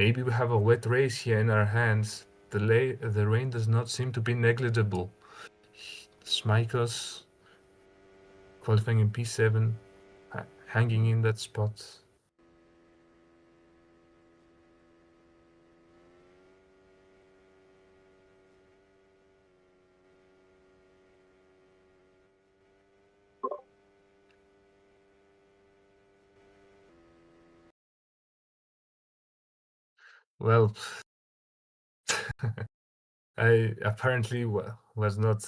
Maybe we have a wet race here in our hands. The rain does not seem to be negligible. Smikos qualifying in P7, hanging in that spot. Well, I apparently was not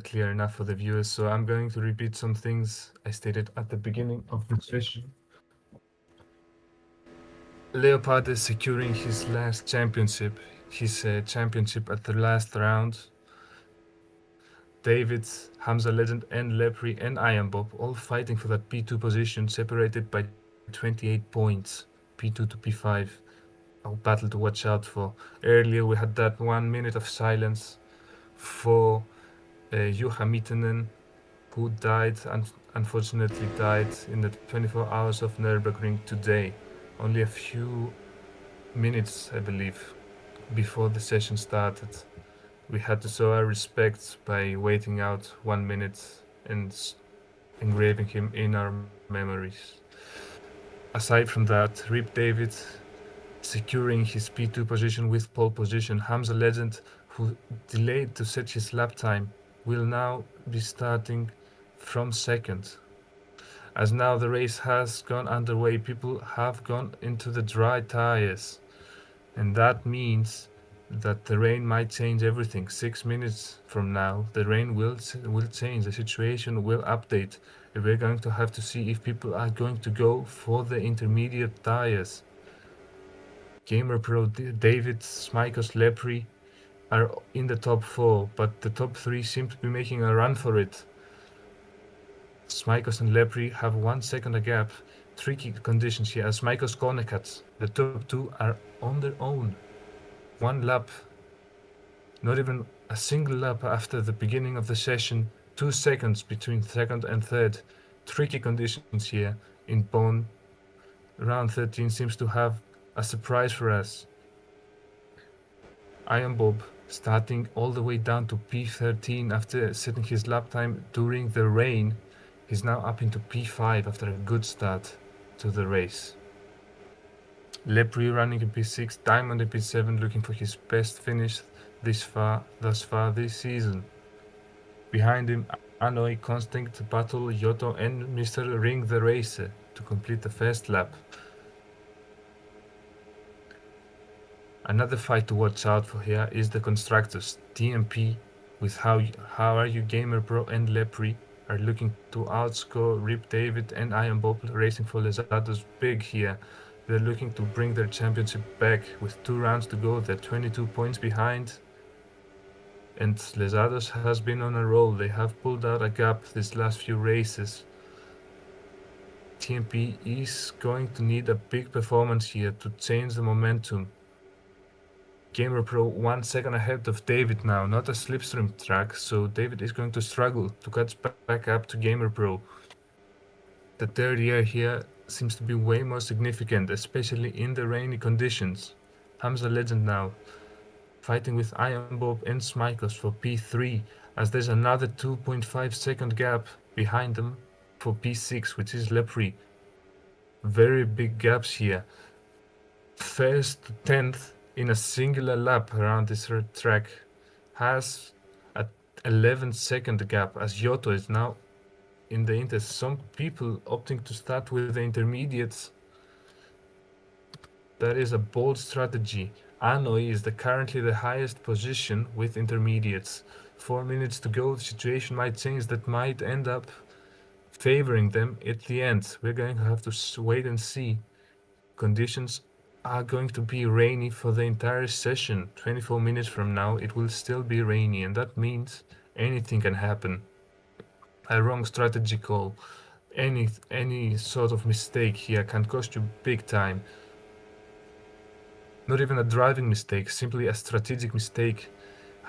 clear enough for the viewers, so I'm going to repeat some things I stated at the beginning of the session. Leopard is securing his last championship, at the last round. David, Hamza Legend, and Lepri and Iron Bob all fighting for that P2 position, separated by 28 points, P2 to P5. A battle to watch out for. Earlier we had that 1 minute of silence for Juha Mittinen, who unfortunately died in the 24 hours of Nürburgring today. Only a few minutes, I believe, before the session started. We had to show our respect by waiting out 1 minute and engraving him in our memories. Aside from that, Rip David securing his P2 position with pole position. Hamza Legend, who delayed to set his lap time, will now be starting from second. As now the race has gone underway, people have gone into the dry tires, and that means that the rain might change everything. 6 minutes from now, the rain will change, the situation will update, and we're going to have to see if people are going to go for the intermediate tires. Gamer Pro, David, Smikos, Lepri are in the top 4, but the top 3 seem to be making a run for it. Smikos and Lepri have 1 second a gap. Tricky conditions here as Smikos Konekats. The top 2 are on their own. 1 lap, not even a single lap after the beginning of the session. 2 seconds between second and third. Tricky conditions here in Bonn. Round 13 seems to have a surprise for us. Iron Bob starting all the way down to P13 after setting his lap time during the rain. He's now up into P5 after a good start to the race. Lepri running in P6, Diamond in P7 looking for his best finish thus far this season. Behind him, Anoi, Constinct, Battle, Yoto and Mr. Ring the Racer to complete the first lap. Another fight to watch out for here is the constructors. TMP with How Are You Gamer Pro and Lepri are looking to outscore Rip David and Iron Bob racing for Lezado's big here. They're looking to bring their championship back with 2 rounds to go. They're 22 points behind. And Lezados has been on a roll. They have pulled out a gap these last few races. TMP is going to need a big performance here to change the momentum. Gamer Pro 1 second ahead of David now, not a slipstream track, so David is going to struggle to catch back up to Gamer Pro. The third year here seems to be way more significant, especially in the rainy conditions. Hamza Legend now, fighting with Iron Bob and Smikos for P3, as there's another 2.5 second gap behind them for P6, which is Lepri. Very big gaps here. First to 10th in a singular lap around this track has an 11 second gap, as Yoto is now in the Inter. Some people opting to start with the intermediates. That is a bold strategy. Anoi is currently the highest position with intermediates. 4 minutes to go, the situation might change, that might end up favoring them at the end. We're going to have to wait and see. Conditions are going to be rainy for the entire session. 24 minutes from now it will still be rainy, and that means anything can happen. A wrong strategy call, any sort of mistake here can cost you big time. Not even a driving mistake, simply a strategic mistake.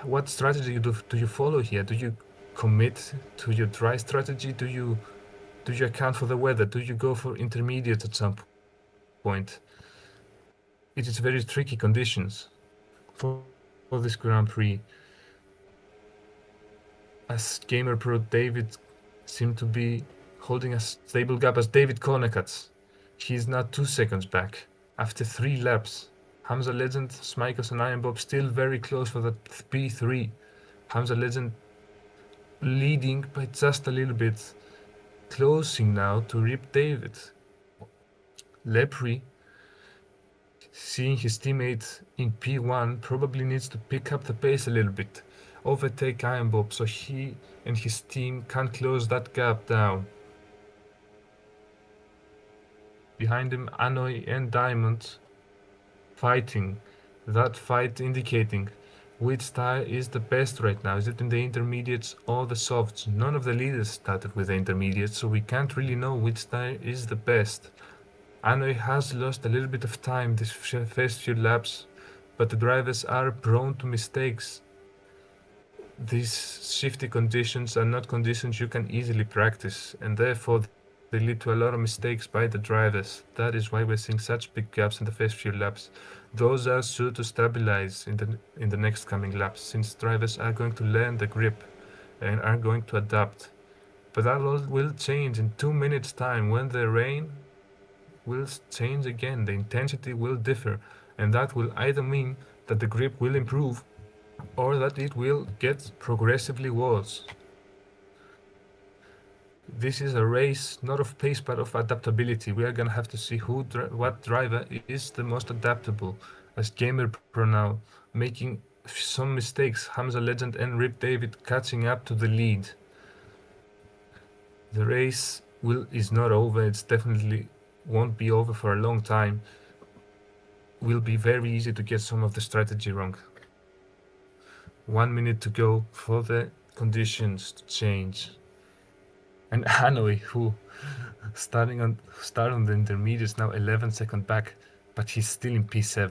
What strategy do you follow here? Do you commit to your dry strategy? Do you account for the weather? Do you go for intermediate at some point? it is very tricky conditions for this Grand Prix. As Gamer Pro David seemed to be holding a stable gap as David Konekats. He is now 2 seconds back after 3 laps. Hamza Legend, Smikers and Iron Bob still very close for that P3. Hamza Legend leading by just a little bit, closing now to Rip David. Lepri, seeing his teammate in P1, probably needs to pick up the pace a little bit, overtake Iron Bob so he and his team can close that gap down. Behind him, Anoi and Diamond fighting. That fight indicating which tire is the best right now. Is it in the intermediates or the softs? None of the leaders started with the intermediates, so we can't really know which tire is the best. Anoi has lost a little bit of time this first few laps, but the drivers are prone to mistakes. These shifty conditions are not conditions you can easily practice, and therefore they lead to a lot of mistakes by the drivers. That is why we're seeing such big gaps in the first few laps. Those are sure to stabilize in the next coming laps, since drivers are going to learn the grip and are going to adapt. But that will change in 2 minutes time when the rain will change again. The intensity will differ, and that will either mean that the grip will improve or that it will get progressively worse. This is a race not of pace but of adaptability. We are gonna have to see what driver is the most adaptable. As Gamer Pro now making some mistakes, Hamza Legend and Rip David catching up to the lead. The race is not over. It's definitely won't be over for a long time. Will be very easy to get some of the strategy wrong. 1 minute to go for the conditions to change. And Hanoi, who start on the intermediates now 11 seconds back, but he's still in P7.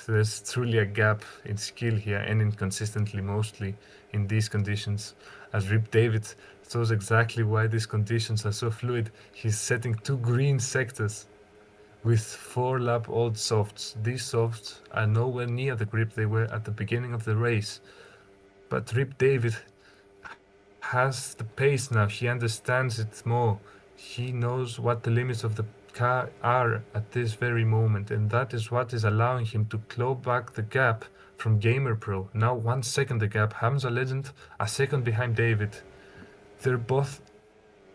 There's truly a gap in skill here and inconsistently mostly in these conditions. As Rip David shows exactly why these conditions are so fluid. He's setting 2 green sectors with 4-lap old softs. These softs are nowhere near the grip they were at the beginning of the race. But Rip David has the pace now. He understands it more. He knows what the limits of the car are at this very moment, and that is what is allowing him to claw back the gap from Gamer Pro. Now 1 second the gap. Hamza Legend a second behind David. They're both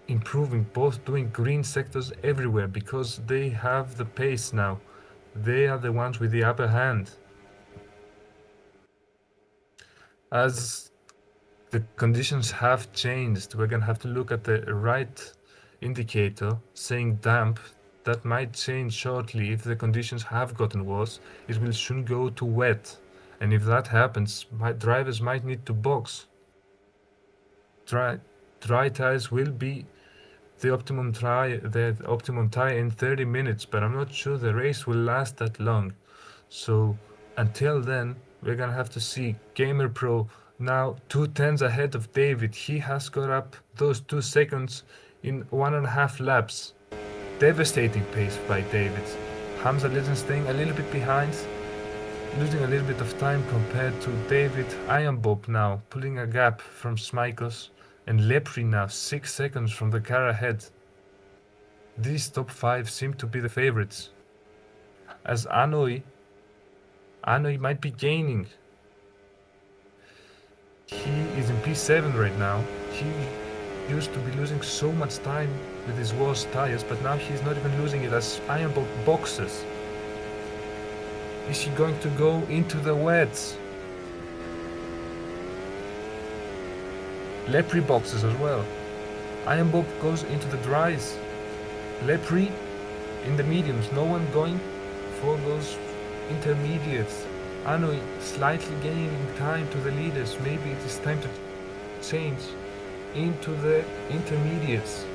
improving, both doing green sectors everywhere because they have the pace now. They are the ones with the upper hand. As the conditions have changed, we're gonna have to look at the right indicator saying damp. That might change shortly. If the conditions have gotten worse, it will soon go to wet. And if that happens, drivers might need to box. Dry tires will be the optimum tire in 30 minutes, but I'm not sure the race will last that long. So until then, we're gonna have to see. Gamer Pro now 2/10 ahead of David. He has got up those 2 seconds in 1.5 laps. Devastating pace by David. Hamza Legend staying a little bit behind, losing a little bit of time compared to David. Iron Bob now pulling a gap from Smikos, and Lepri now 6 seconds from the car ahead. These top 5 seem to be the favorites. As Anoi might be gaining. He is in P7 right now. He used to be losing so much time with his worst tires, but now he's not even losing it as Iron Bob boxes. Is he going to go into the wets? Lepri boxes as well. Iron Bob goes into the dries. Lepri in the mediums. No one going for those intermediates. Anoi slightly gaining time to the leaders. Maybe it is time to change into the intermediates.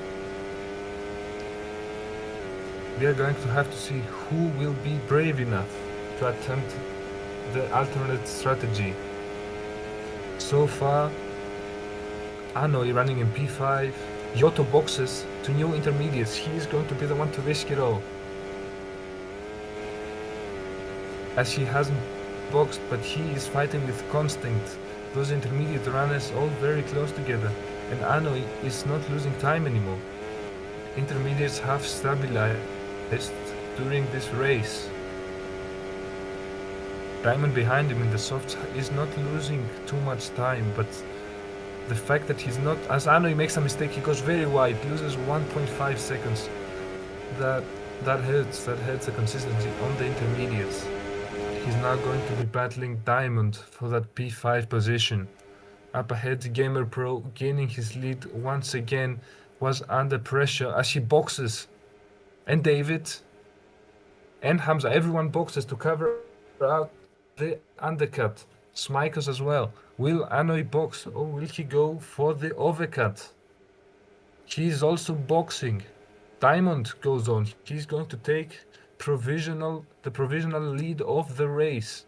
We are going to have to see who will be brave enough to attempt the alternate strategy. So far, Anoi running in P5. Yoto boxes to new intermediates. He is going to be the one to risk it all. as he hasn't boxed, but he is fighting with constant. Those intermediate runners all very close together, and Ano is not losing time anymore. Intermediates have stabilized during this race. Diamond behind him in the softs is not losing too much time, but the fact that he's not, as Ano makes a mistake, he goes very wide, loses 1.5 seconds. That hurts the consistency on the intermediates. He's now going to be battling Diamond for that P5 position. Up ahead, Gamer Pro gaining his lead once again was under pressure as he boxes. And David and Hamza, everyone boxes to cover out the undercut. Smikers as well. Will Anoy box or will he go for the overcut? He is also boxing. Diamond goes on. He's going to take the provisional lead of the race.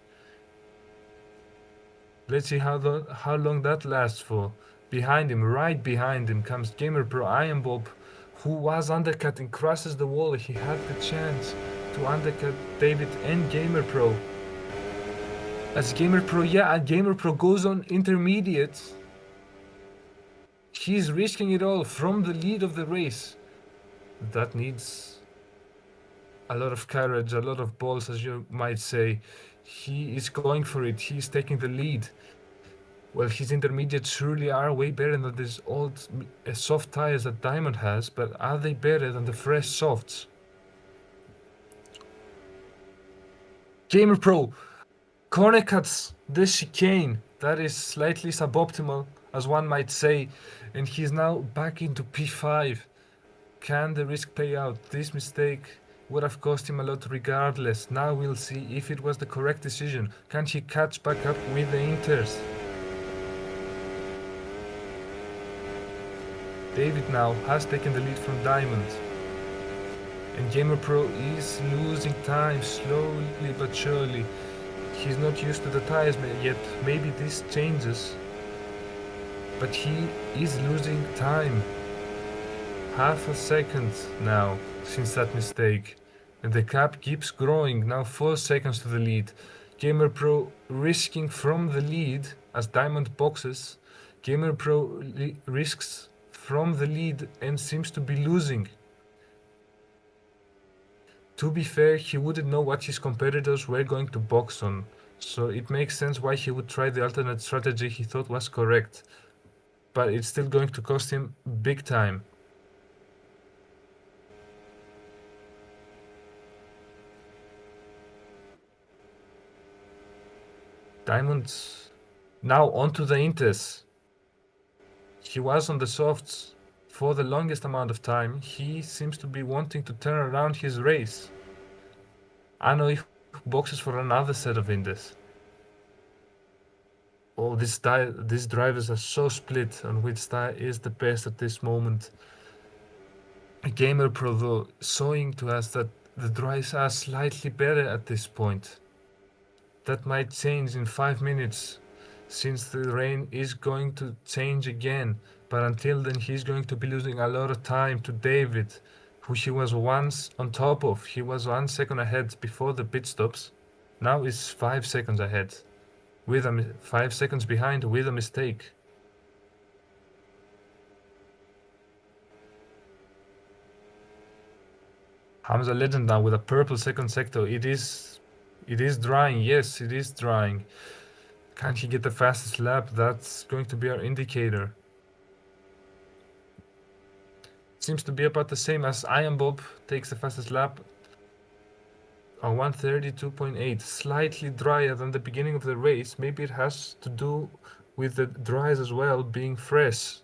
Let's see how long that lasts for. Behind him, right behind him, comes Gamer Pro Iron Bob, who was undercutting, crosses the wall. He had the chance to undercut David and Gamer Pro. As Gamer Pro goes on intermediates. He's risking it all from the lead of the race. That needs a lot of courage, a lot of balls, as you might say. He is going for it. He's taking the lead. Well, his intermediates surely are way better than these old soft tires that Diamond has, but are they better than the fresh softs? Gamer Pro corner cuts the chicane. That is slightly suboptimal, as one might say, and he's now back into P5. Can the risk pay out? This mistake would have cost him a lot regardless. Now we'll see if it was the correct decision. Can he catch back up with the Inters? David now has taken the lead from Diamond. And Gamer Pro is losing time slowly but surely. He's not used to the tires yet. Maybe this changes. But he is losing time. Half a second now since that mistake. And the gap keeps growing. Now 4 seconds to the lead. Gamer Pro risking from the lead as Diamond boxes. Gamer Pro risks from the lead and seems to be losing. To be fair, he wouldn't know what his competitors were going to box on, so it makes sense why he would try the alternate strategy he thought was correct, but it's still going to cost him big time. Diamond's now onto the Inters. He was on the softs for the longest amount of time. He seems to be wanting to turn around his race. Anoy boxes for another set of Inters. Oh, these drivers are so split on which tire is the best at this moment. Gamer Pro though showing to us that the dries are slightly better at this point. That might change in 5 minutes, since the rain is going to change again, but until then he's going to be losing a lot of time to David, who he was once on top of. He was 1 second ahead before the pit stops. Now is 5 seconds ahead, with 5 seconds behind with a mistake. Hamza Legend now with a purple second sector. It is drying. Yes, it is drying. Can he get the fastest lap? That's going to be our indicator. Seems to be about the same as Iron Bob takes the fastest lap on 132.8. Slightly drier than the beginning of the race. Maybe it has to do with the dries as well being fresh.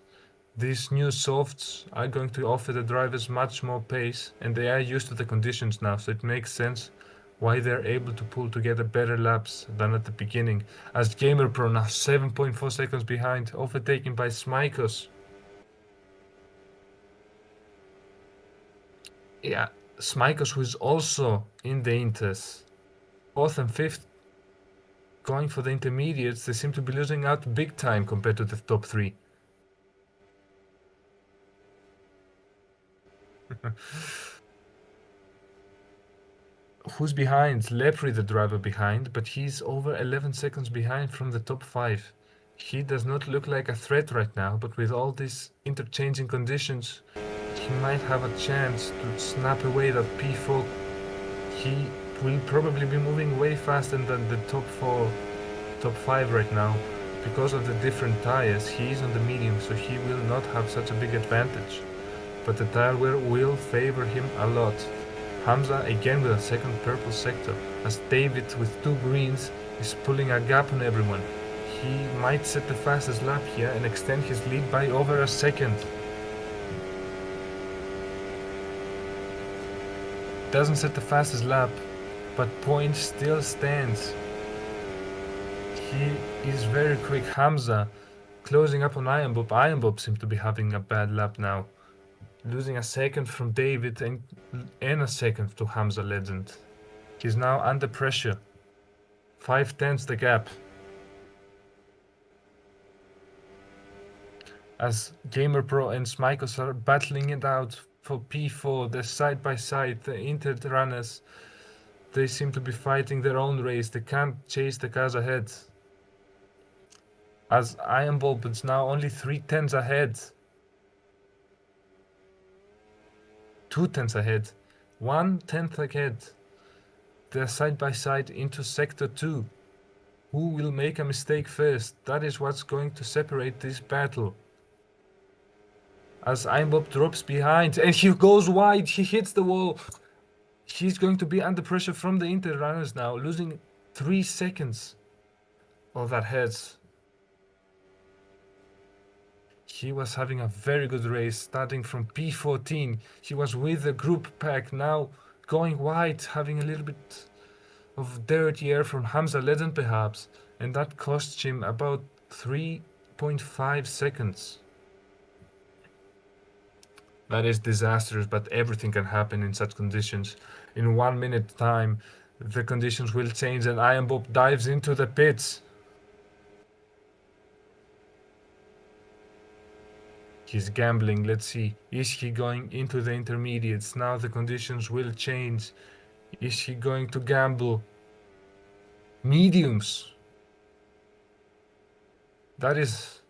These new softs are going to offer the drivers much more pace, and they are used to the conditions now, so it makes sense why they're able to pull together better laps than at the beginning. As Gamer Pro now 7.4 seconds behind, overtaken by Smikers. Yeah, Smikers, who is also in the Inters. 4th and 5th going for the intermediates. They seem to be losing out big time compared to the top 3. who's behind? Lepre, the driver, behind, but he's over 11 seconds behind from the top 5. He does not look like a threat right now, but with all these interchanging conditions, he might have a chance to snap away that P4. He will probably be moving way faster than the top 5 right now. Because of the different tires, he is on the medium, so he will not have such a big advantage. But the tire wear will favor him a lot. Hamza again with a second purple sector, as David with 2 greens is pulling a gap on everyone. He might set the fastest lap here and extend his lead by over a second. Doesn't set the fastest lap, but point still stands. He is very quick. Hamza closing up on Iron Bob. Iron Bob seems to be having a bad lap now. Losing a second from David and a second to Hamza Legend. He's now under pressure. 5/10 the gap. As Gamer Pro and Smikos are battling it out for P4, they're side by side, the Inter runners. They seem to be fighting their own race. They can't chase the cars ahead. As Iron Bulb is now only 3/10 ahead. 2/10 ahead. 1/10 ahead. They're side by side into Sector 2. Who will make a mistake first? That is what's going to separate this battle. As Iron Bob drops behind and he goes wide, he hits the wall. He's going to be under pressure from the Inter runners now, losing 3 seconds. Oh, that hurts. He was having a very good race, starting from P14. He was with the group pack, now going wide, having a little bit of dirty air from Hamza Legend perhaps, and that cost him about 3.5 seconds. That is disastrous, but everything can happen in such conditions. In 1 minute time, the conditions will change and Iron Bob dives into the pits. He's gambling. Let's see. Is he going into the intermediates? Now the conditions will change. Is he going to gamble? Mediums. That is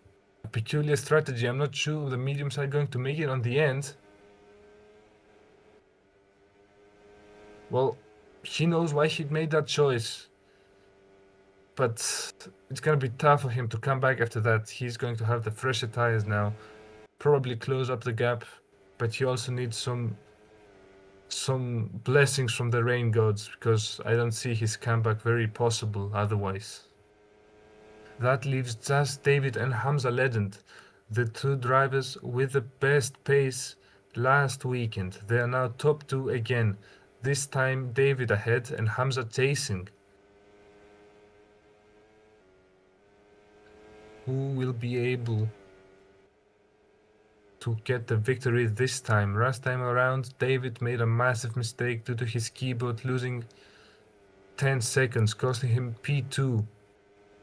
a peculiar strategy. I'm not sure the mediums are going to make it on the end. Well, he knows why he made that choice. But it's going to be tough for him to come back after that. He's going to have the fresher tires now. Probably close up the gap, but he also needs some blessings from the rain gods, because I don't see his comeback very possible otherwise. That leaves just David and Hamza Legend, the 2 drivers with the best pace last weekend. They are now top 2 again, this time David ahead and Hamza chasing. Who will be able to get the victory this time? Last time around, David made a massive mistake due to his keyboard, losing 10 seconds, costing him P2,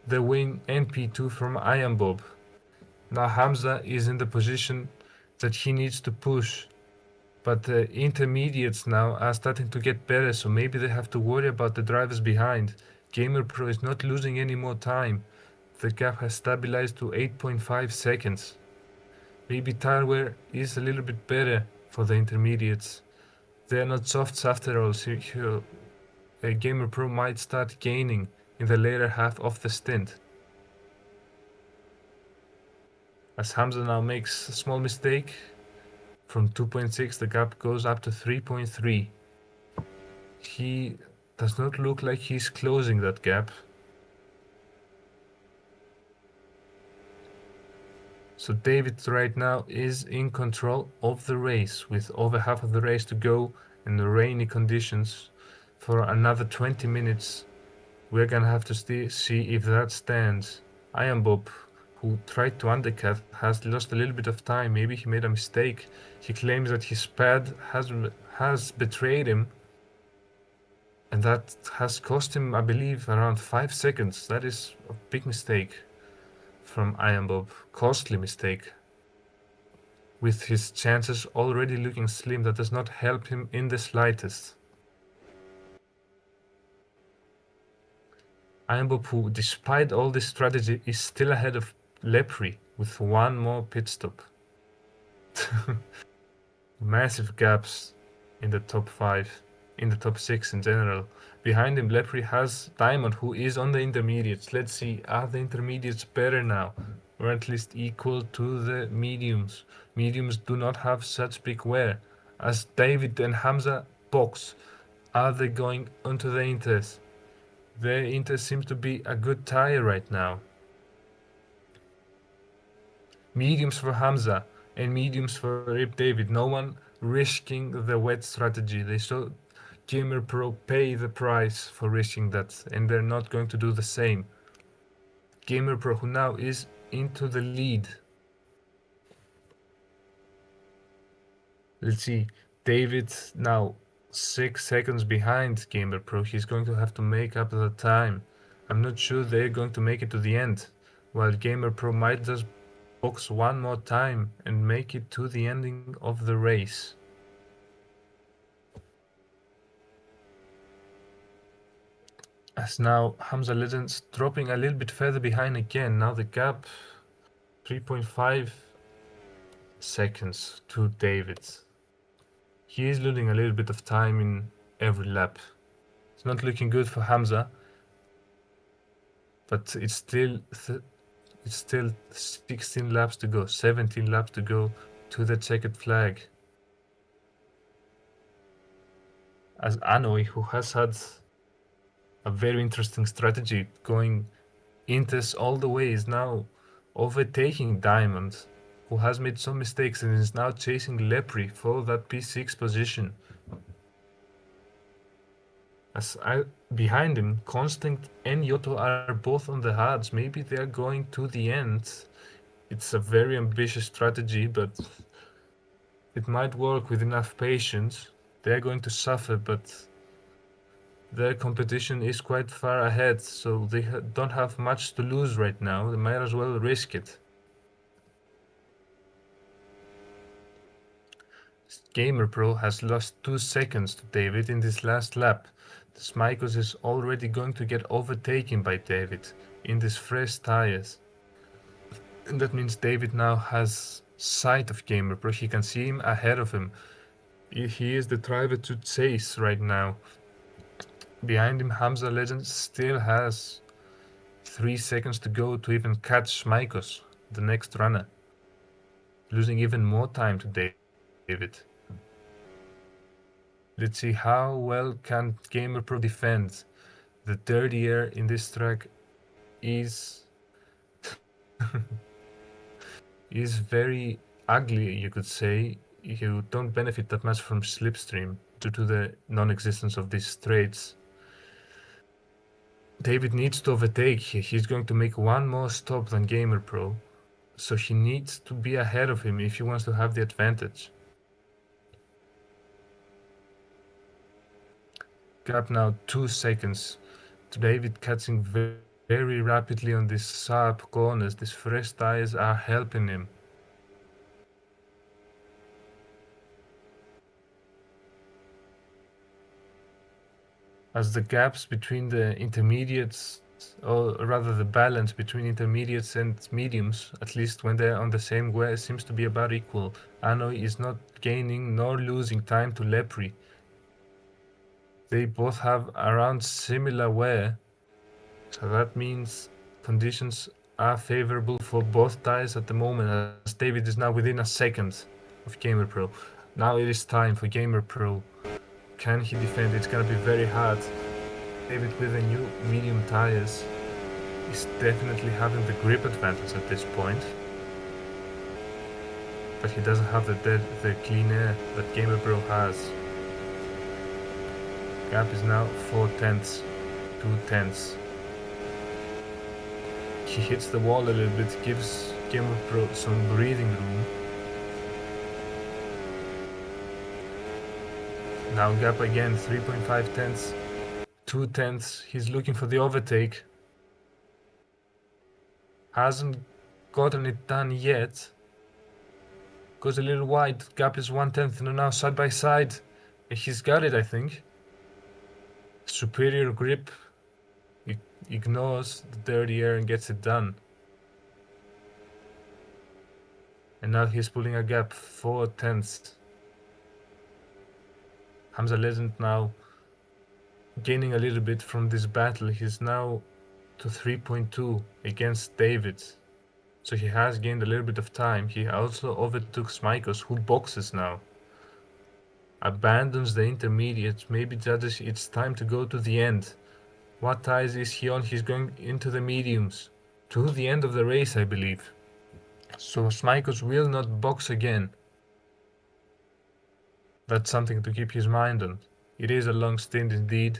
the win, and P2 from Iron Bob. Now Hamza is in the position that he needs to push, but the intermediates now are starting to get better, so maybe they have to worry about the drivers behind. Gamer Pro is not losing any more time. The gap has stabilized to 8.5 seconds. Maybe tire wear is a little bit better for the intermediates. They are not softs after all, so Gamer Pro might start gaining in the later half of the stint. As Hamza now makes a small mistake, from 2.6 the gap goes up to 3.3. He does not look like he's closing that gap. So David right now is in control of the race with over half of the race to go in the rainy conditions for another 20 minutes. We're gonna have to see if that stands. Iron Bob, who tried to undercut, has lost a little bit of time. Maybe he made a mistake. He claims that his pad has betrayed him, and that has cost him, I believe, around 5 seconds. That is a big mistake from Iron Bob. Costly mistake. With his chances already looking slim, that does not help him in the slightest. Ironbob, who despite all this strategy is still ahead of Lepri with one more pit stop. Massive gaps in the top 5, in the top 6 in general. Behind him, Lepri has Diamond, who is on the intermediates. Let's see, are the intermediates better now? Or at least equal to the mediums? Mediums do not have such big wear. As David and Hamza box, are they going onto the Inters? The Inter seems to be a good tire right now. Mediums for Hamza and mediums for Rip David. No one risking the wet strategy. They saw Gamer Pro pay the price for risking that, and they're not going to do the same. Gamer Pro, who now is into the lead. Let's see, David now 6 seconds behind Gamer Pro. He's going to have to make up the time. I'm not sure they're going to make it to the end, while Gamer Pro might just box one more time and make it to the ending of the race. As now Hamza Legends dropping a little bit further behind again. Now the gap 3.5 seconds to David. He is losing a little bit of time in every lap. It's not looking good for Hamza, but it's still 16 laps to go, 17 laps to go to the checkered flag. As Anoy, who has had a very interesting strategy going Inters all the way, is now overtaking Diamond, who has made some mistakes and is now chasing Lepri for that P6 position. Behind him, Constant and Yoto are both on the hards. Maybe they are going to the end. It's a very ambitious strategy, but it might work with enough patience. They're going to suffer, but their competition is quite far ahead, so they don't have much to lose right now. They might as well risk it. Gamer Pro has lost 2 seconds to David in this last lap. Smikos is already going to get overtaken by David in these fresh tires. And that means David now has sight of Gamer Pro. He can see him ahead of him. He is the driver to chase right now. Behind him, Hamza Legend still has 3 seconds to go to even catch Smikos, the next runner. Losing even more time to David. Let's see how well can Gamer Pro defend. The third year in this track is is very ugly, you could say. You don't benefit that much from slipstream due to the non-existence of these straights. David needs to overtake. He's going to make one more stop than Gamer Pro, so he needs to be ahead of him if he wants to have the advantage. Gap now 2 seconds to David, catching very rapidly on these sharp corners. These fresh tires are helping him. As the gaps between the intermediates, or rather the balance between intermediates and mediums, at least when they're on the same wear, seems to be about equal. Anoy is not gaining nor losing time to Lepri. They both have around similar wear, so that means conditions are favorable for both tires at the moment, as David is now within a second of Gamer Pro. Now it is time for Gamer Pro. Can he defend? It's gonna be very hard. David with the new medium tires is definitely having the grip advantage at this point, but he doesn't have the clean air that Gamer Pro has. Gap is now 4 tenths, 2 tenths. He hits the wall a little bit, gives Gamer Pro some breathing room. Now gap again, 3.5 tenths, 2 tenths. He's looking for the overtake. Hasn't gotten it done yet. Goes a little wide, gap is 1 tenth, and now side by side. He's got it, I think. Superior grip. ignores the dirty air and gets it done. And now he's pulling a gap 4/10. Hamza Legend now gaining a little bit from this battle. He's now to 3.2 against David. So he has gained a little bit of time. He also overtook Smikos, who boxes now. Abandons the intermediates, maybe judges it's time to go to the end. What ties is he on? He's going into the mediums. To the end of the race, I believe. So Smikos will not box again. That's something to keep his mind on. It is a long stint indeed.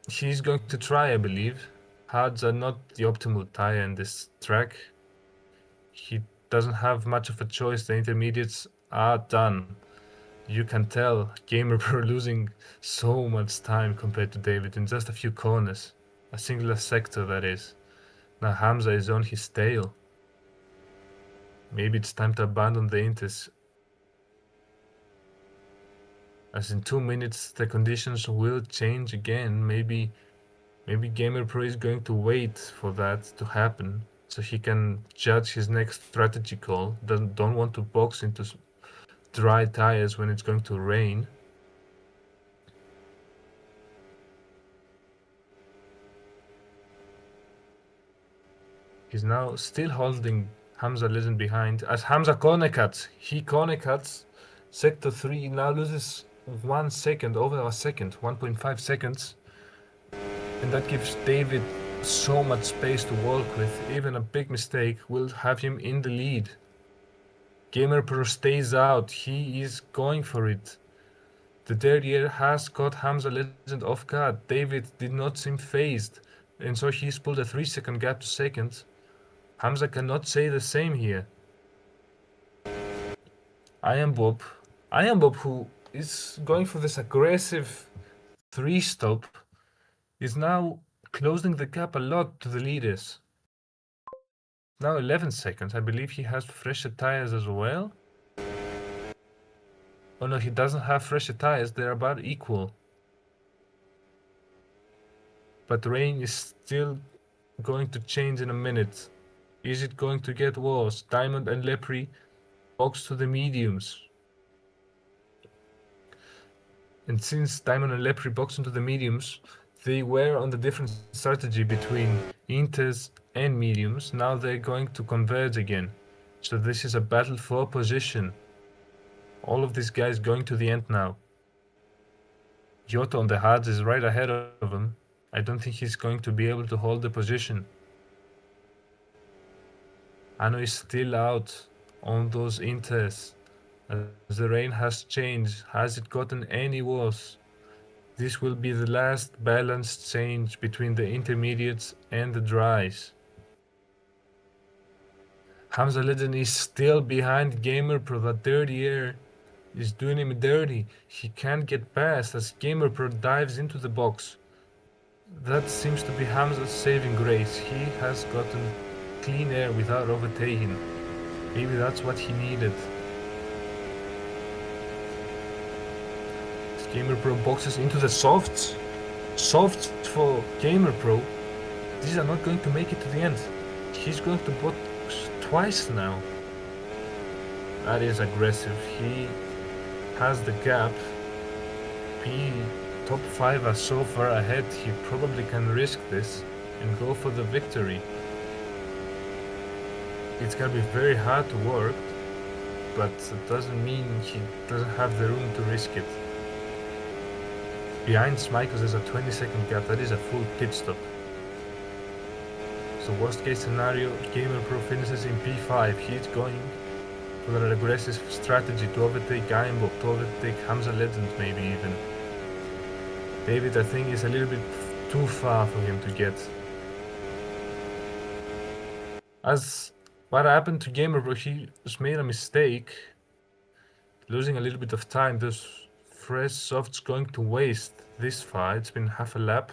He's going to try, I believe. Hards are not the optimal tire in this track. He doesn't have much of a choice. The intermediates are done. You can tell Gamer Pro losing so much time compared to David in just a few corners. A singular sector, that is. Now Hamza is on his tail. Maybe it's time to abandon the Inters. As in 2 minutes the conditions will change again. Maybe Gamer Pro is going to wait for that to happen so he can judge his next strategy call. Don't want to box into dry tires when it's going to rain. He's now still holding Hamza Legend behind as Hamza corner cuts. He corner cuts. Sector 3 now loses 1 second, over a second, 1.5 seconds. And that gives David so much space to work with. Even a big mistake will have him in the lead. Gamer Pro stays out. He is going for it. The dirty air has caught Hamza Legend off guard. David did not seem phased, and so he's pulled a 3-second gap to second. Hamza cannot say the same here. I am Bob, who is going for this aggressive 3-stop, is now closing the gap a lot to the leaders. Now 11 seconds. I believe he has fresher tires as well. Oh no, he doesn't have fresher tires. They're about equal. But rain is still going to change in a minute. Is it going to get worse? Diamond and Lepre box to the mediums. And since Diamond and Lepre box into the mediums, they were on the different strategy between Inters and mediums. Now they're going to converge again. So this is a battle for position. All of these guys going to the end now. Yoto on the hards is right ahead of him. I don't think he's going to be able to hold the position. Ano is still out on those Inters. As the rain has changed, has it gotten any worse? This will be the last balanced change between the intermediates and the dries. Hamza Legend is still behind Gamer Pro. That dirty air is doing him dirty. He can't get past as Gamer Pro dives into the box. That seems to be Hamza's saving grace. He has gotten clean air without overtaking. Maybe that's what he needed. Gamer Pro boxes into the softs. Softs for Gamer Pro. These are not going to make it to the end. He's going to box twice now. That is aggressive. He has the gap. Top 5 are so far ahead, he probably can risk this and go for the victory. It's gonna be very hard to work, but it doesn't mean he doesn't have the room to risk it. Behind Smikos there's a 20-second gap. That is a full pit stop. So worst case scenario, Gamer Pro finishes in P5. He's going for an aggressive strategy to overtake Gaimbok, to overtake Hamza Legend maybe even. David, I think, is a little bit too far for him to get. As what happened to Gamer Pro, he just made a mistake, losing a little bit of time. Those fresh softs going to waste this far. It's been half a lap.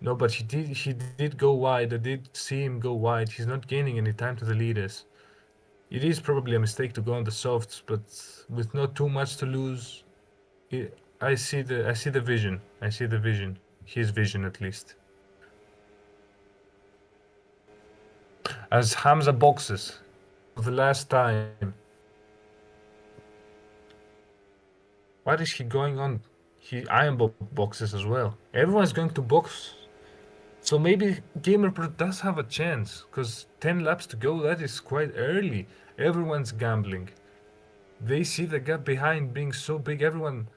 No, but he did go wide. I did see him go wide. He's not gaining any time to the leaders. It is probably a mistake to go on the softs, but with not too much to lose, I see the vision. I see the vision. His vision at least. As Hamza boxes for the last time. What is he going on? He Iron boxes as well. Everyone's going to box. So maybe Gamer Pro does have a chance, because 10 laps to go, that is quite early. Everyone's gambling. They see the gap behind being so big, everyone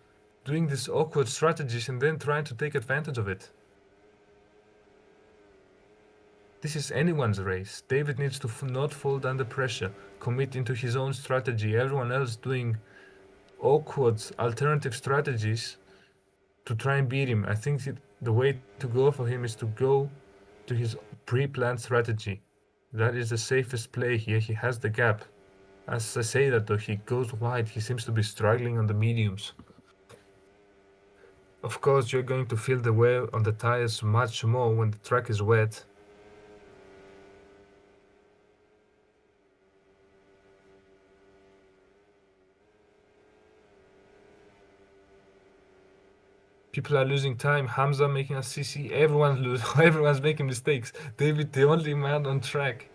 doing these awkward strategies and then trying to take advantage of it. This is anyone's race. David needs to not fold under pressure, commit into his own strategy. Everyone else doing awkward alternative strategies to try and beat him. I think the way to go for him is to go to his pre-planned strategy. That is the safest play here. He has the gap. As I say that though, he goes wide. He seems to be struggling on the mediums. Of course, you're going to feel the wear on the tires much more when the track is wet. People are losing time. Hamza making a CC. Everyone's making mistakes. David, the only man on track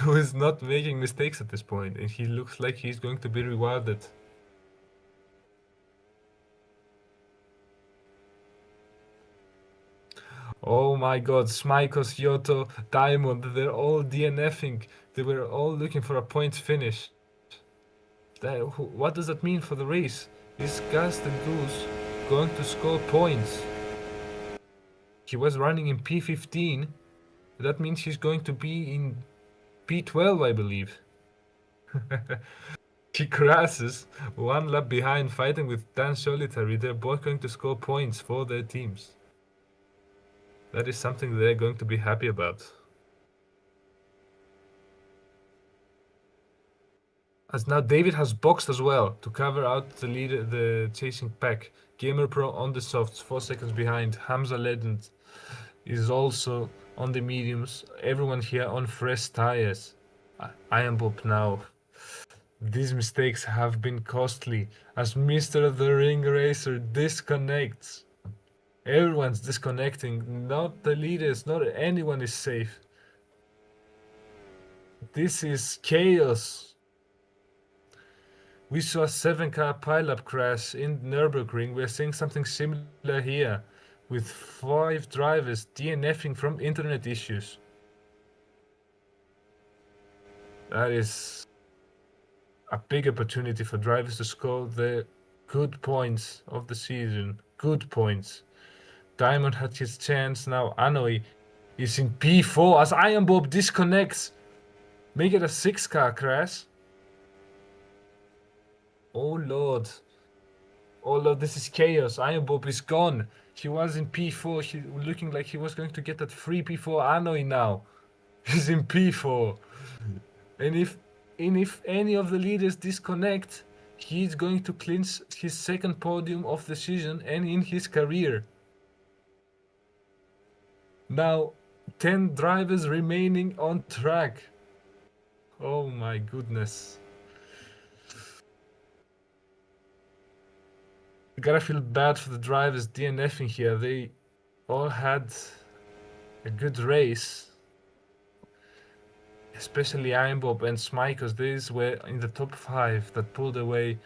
who is not making mistakes at this point, and he looks like he's going to be rewarded. Oh my god, Smikos, Yoto, Diamond, they're all DNFing. They were all looking for a point finish. What does that mean for the race? Is Gast and Goose going to score points? He was running in P15. That means he's going to be in P12, I believe. He crashes one lap behind, fighting with Dan Solitary. They're both going to score points for their teams. That is something they're going to be happy about. As now David has boxed as well to cover out the leader, the chasing pack. Gamer Pro on the softs, 4 seconds behind. Hamza Legend is also on the mediums. Everyone here on fresh tires. Iron Bob now. These mistakes have been costly as Mr. The Ring Racer disconnects. Everyone's disconnecting. Not the leaders, not anyone is safe. This is chaos. We saw a 7-car pileup crash in Nürburgring. We're seeing something similar here, with 5 drivers DNFing from internet issues. That is a big opportunity for drivers to score the good points of the season. Good points. Diamond had his chance. Now Anoi is in P4 as Iron Bob disconnects. Make it a 6-car crash. Oh lord. Oh lord, this is chaos. Iron Bob is gone. He was in P4. He looking like he was going to get that free P4. Anoi now. He's in P4. And if any of the leaders disconnect, he's going to clinch his second podium of the season and in his career. Now, 10 drivers remaining on track. Oh my goodness. You gotta feel bad for the drivers DNFing here. They all had a good race. Especially Iron Bob and Smikos. These were in the top 5 that pulled away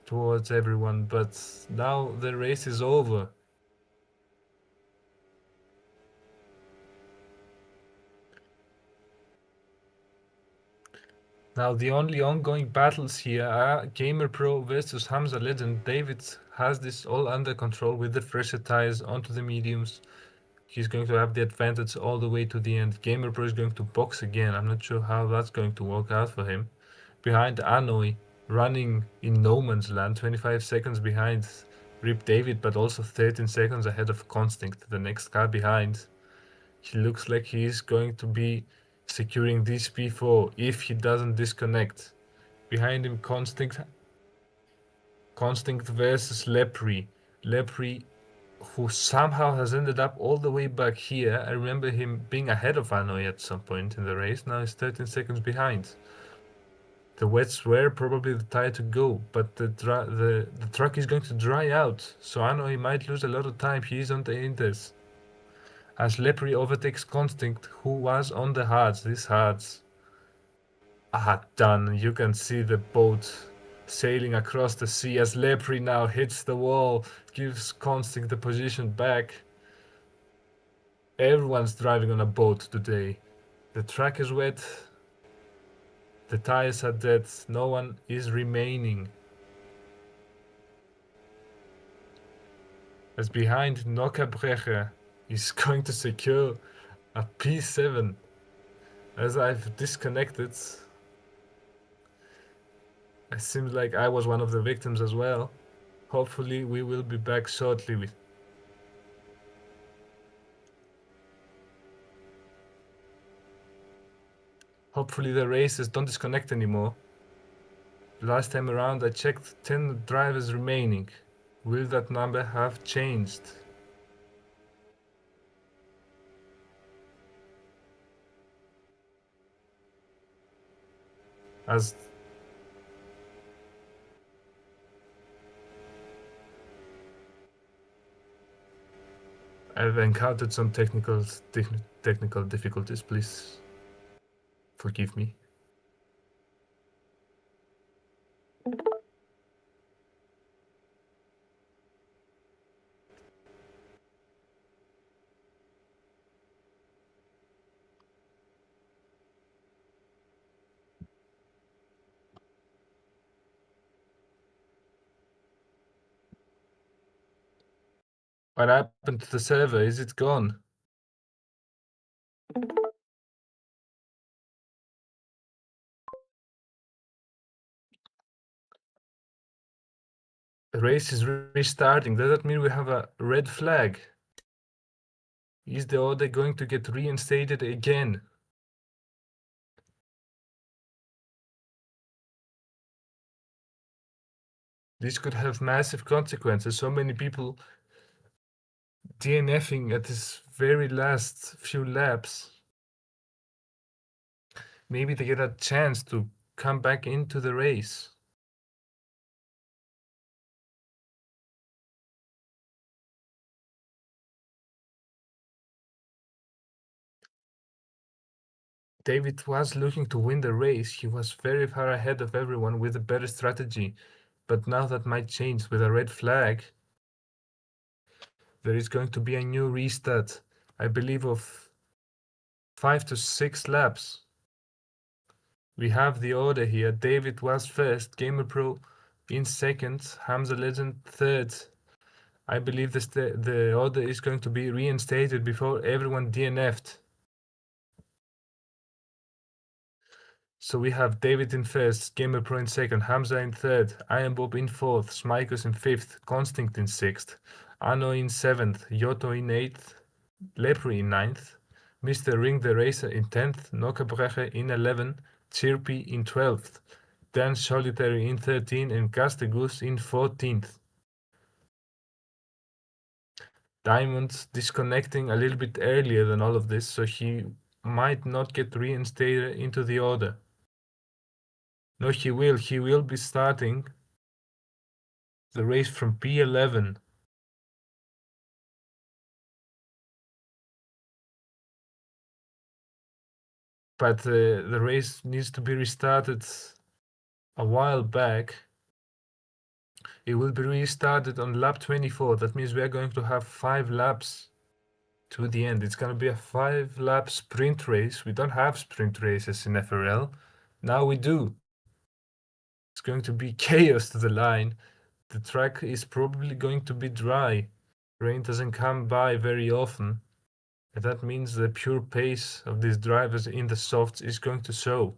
towards everyone. But now the race is over. Now the only ongoing battles here are Gamer Pro versus Hamza Legend. David has this all under control with the fresher tires onto the mediums. He's going to have the advantage all the way to the end. Gamer Pro is going to box again. I'm not sure how that's going to work out for him. Behind Anoi, running in no man's land, 25 seconds behind Rip David, but also 13 seconds ahead of Constinct, the next car behind. He looks like he is going to be securing this P4 if he doesn't disconnect. Behind him, Constinct versus Lepri. Lepri, who somehow has ended up all the way back here. I remember him being ahead of Anoi at some point in the race. Now he's 13 seconds behind. The wets were probably the tire to go, but the truck is going to dry out, so I know he might lose a lot of time. He's on the Indus. As Lepre overtakes Constinct, who was on the hards. These hards are done. You can see the boat sailing across the sea as Lepre now hits the wall, gives Constinct the position back. Everyone's driving on a boat today. The track is wet. The tires are dead. No one is remaining. As behind Nockabrecher is going to secure a P7. As I've disconnected, it seems like I was one of the victims as well. Hopefully we will be back shortly. Hopefully the races don't disconnect anymore. Last time around I checked 10 drivers remaining. Will that number have changed? As I've encountered some technical difficulties, please forgive me. What happened to the server? Is it gone? The race is restarting. Does that mean we have a red flag? Is the order going to get reinstated again? This could have massive consequences. So many people DNFing at this very last few laps. Maybe they get a chance to come back into the race. David was looking to win the race. He was very far ahead of everyone with a better strategy. But now that might change with a red flag. There is going to be a new restart, I believe, of 5 to 6 laps. We have the order here. David was first, Gamer Pro in second, Hamza Legend third. I believe the order is going to be reinstated before everyone DNF'd. So we have David in first, Gamer Pro in second, Hamza in third, Iron Bob in fourth, Smikers in fifth, Constinct in sixth, Anno in seventh, Yoto in eighth, Lepre in ninth, Mr. Ring the Racer in 10th, Nockabrecher in 11th, Chirpy in 12th, Dan Solitary in 13th, and Castegus in 14th. Diamond disconnecting a little bit earlier than all of this, so he might not get reinstated into the order. No, he will. He will be starting the race from P11. But the race needs to be restarted a while back. It will be restarted on lap 24. That means we are going to have 5 laps to the end. It's going to be a 5-lap sprint race. We don't have sprint races in FRL. Now we do. It's going to be chaos to the line. The track is probably going to be dry. Rain doesn't come by very often. And that means the pure pace of these drivers in the softs is going to show.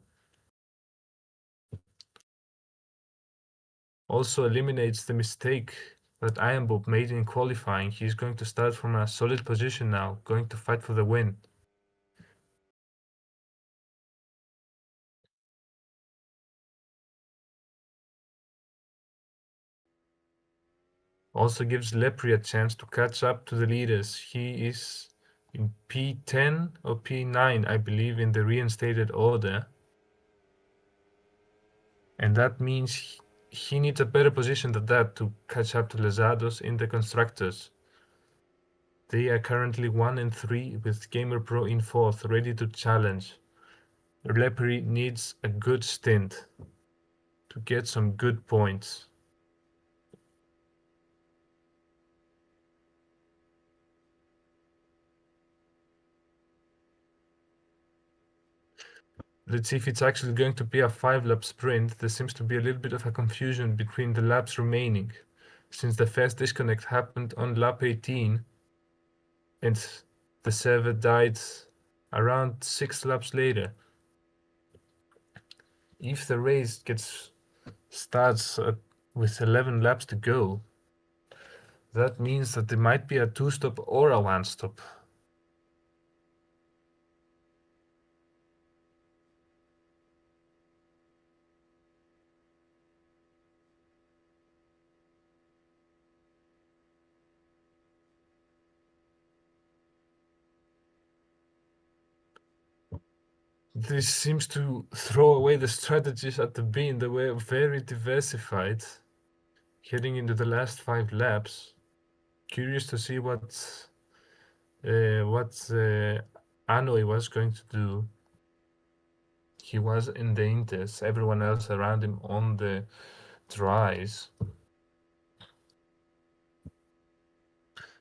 Also eliminates the mistake that Iron Bob made in qualifying. He's going to start from a solid position now, going to fight for the win. Also gives Lepre a chance to catch up to the leaders. He is in P10 or P9, I believe, in the reinstated order. And that means he needs a better position than that to catch up to Lezados in the constructors. They are currently 1 and 3 with Gamer Pro in 4th, ready to challenge. Lepri needs a good stint to get some good points. Let's see if it's actually going to be a 5-lap sprint. There seems to be a little bit of a confusion between the laps remaining, since the first disconnect happened on lap 18 and the server died around 6 laps later. If the race starts with 11 laps to go, that means that there might be a 2-stop or a 1-stop. This seems to throw away the strategies at the beginning. They were very diversified heading into the last 5 laps. Curious to see what Anoi was going to do. He was in the inters, everyone else around him on the dries.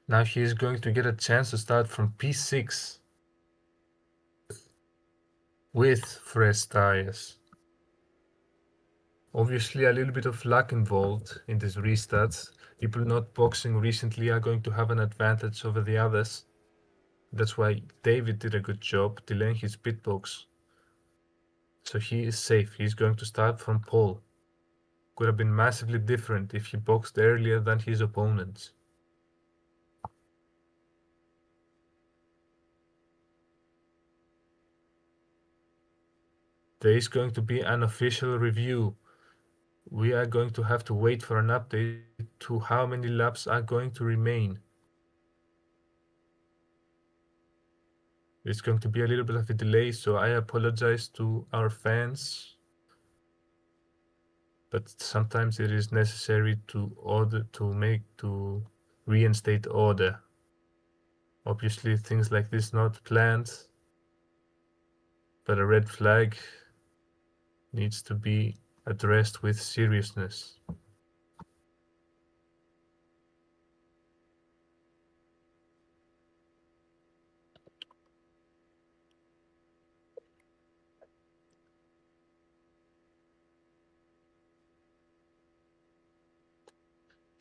Now he is going to get a chance to start from P6 with fresh tires. Obviously a little bit of luck involved in these restarts. People not boxing recently are going to have an advantage over the others. That's why David did a good job delaying his pit box. So he is safe. He's going to start from pole. Could have been massively different if he boxed earlier than his opponents. There is going to be an official review. We are going to have to wait for an update to how many laps are going to remain. It's going to be a little bit of a delay, so I apologize to our fans. But sometimes it is necessary to reinstate order. Obviously things like this not planned, but a red flag needs to be addressed with seriousness.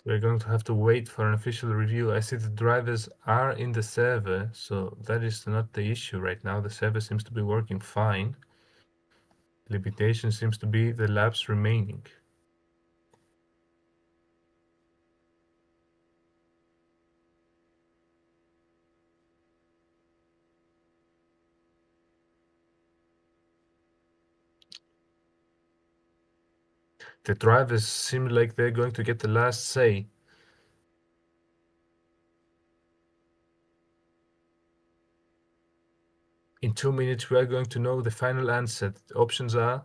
We're going to have to wait for an official review. I see the drivers are in the server, so that is not the issue right now. The server seems to be working fine. Limitation seems to be the laps remaining. The drivers seem like they're going to get the last say. In 2 minutes, we are going to know the final answer. The options are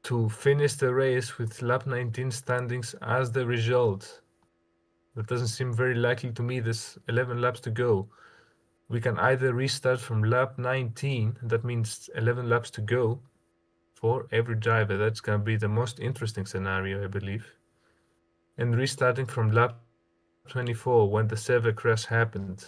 to finish the race with lap 19 standings as the result. That doesn't seem very likely to me. There's 11 laps to go. We can either restart from lap 19, that means 11 laps to go for every driver. That's going to be the most interesting scenario, I believe. And restarting from lap 24 when the server crash happened.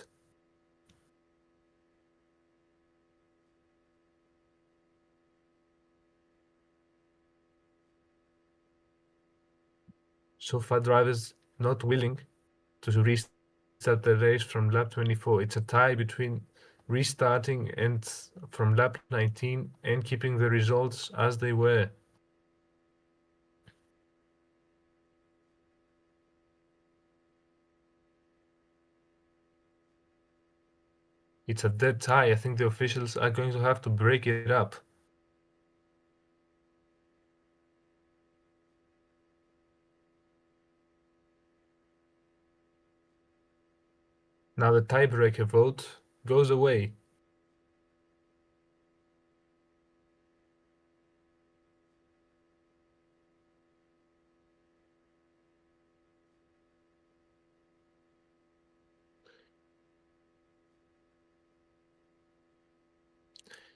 So far, drivers not willing to restart the race from lap 24. It's a tie between restarting and from lap 19 and keeping the results as they were. It's a dead tie. I think the officials are going to have to break it up. Now the tiebreaker vote goes away.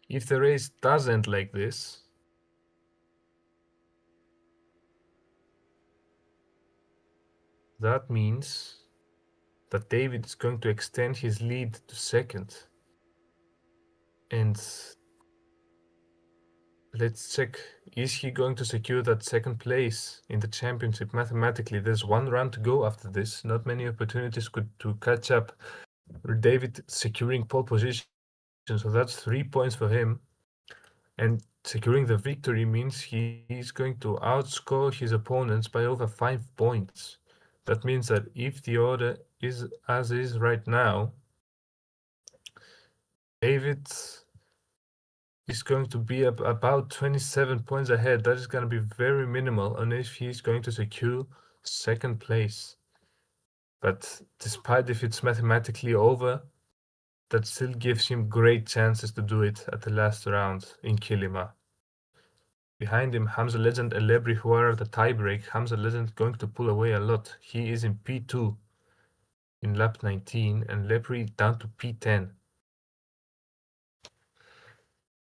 If the race does end like this, that means that David is going to extend his lead to second. And let's check, is he going to secure that second place in the championship mathematically? There's one round to go after this, not many opportunities to catch up. David securing pole position, so that's 3 points for him. And securing the victory means he's going to outscore his opponents by over 5 points. That means that if the order is as is right now, David is going to be about 27 points ahead. That is going to be very minimal, and if he's going to secure second place. But despite if it's mathematically over, that still gives him great chances to do it at the last round in Kilima. Behind him, Hamza Legend and Lebri, who are at the tiebreak. Hamza Legend going to pull away a lot. He is in P2 in lap 19, and Lebri down to P10.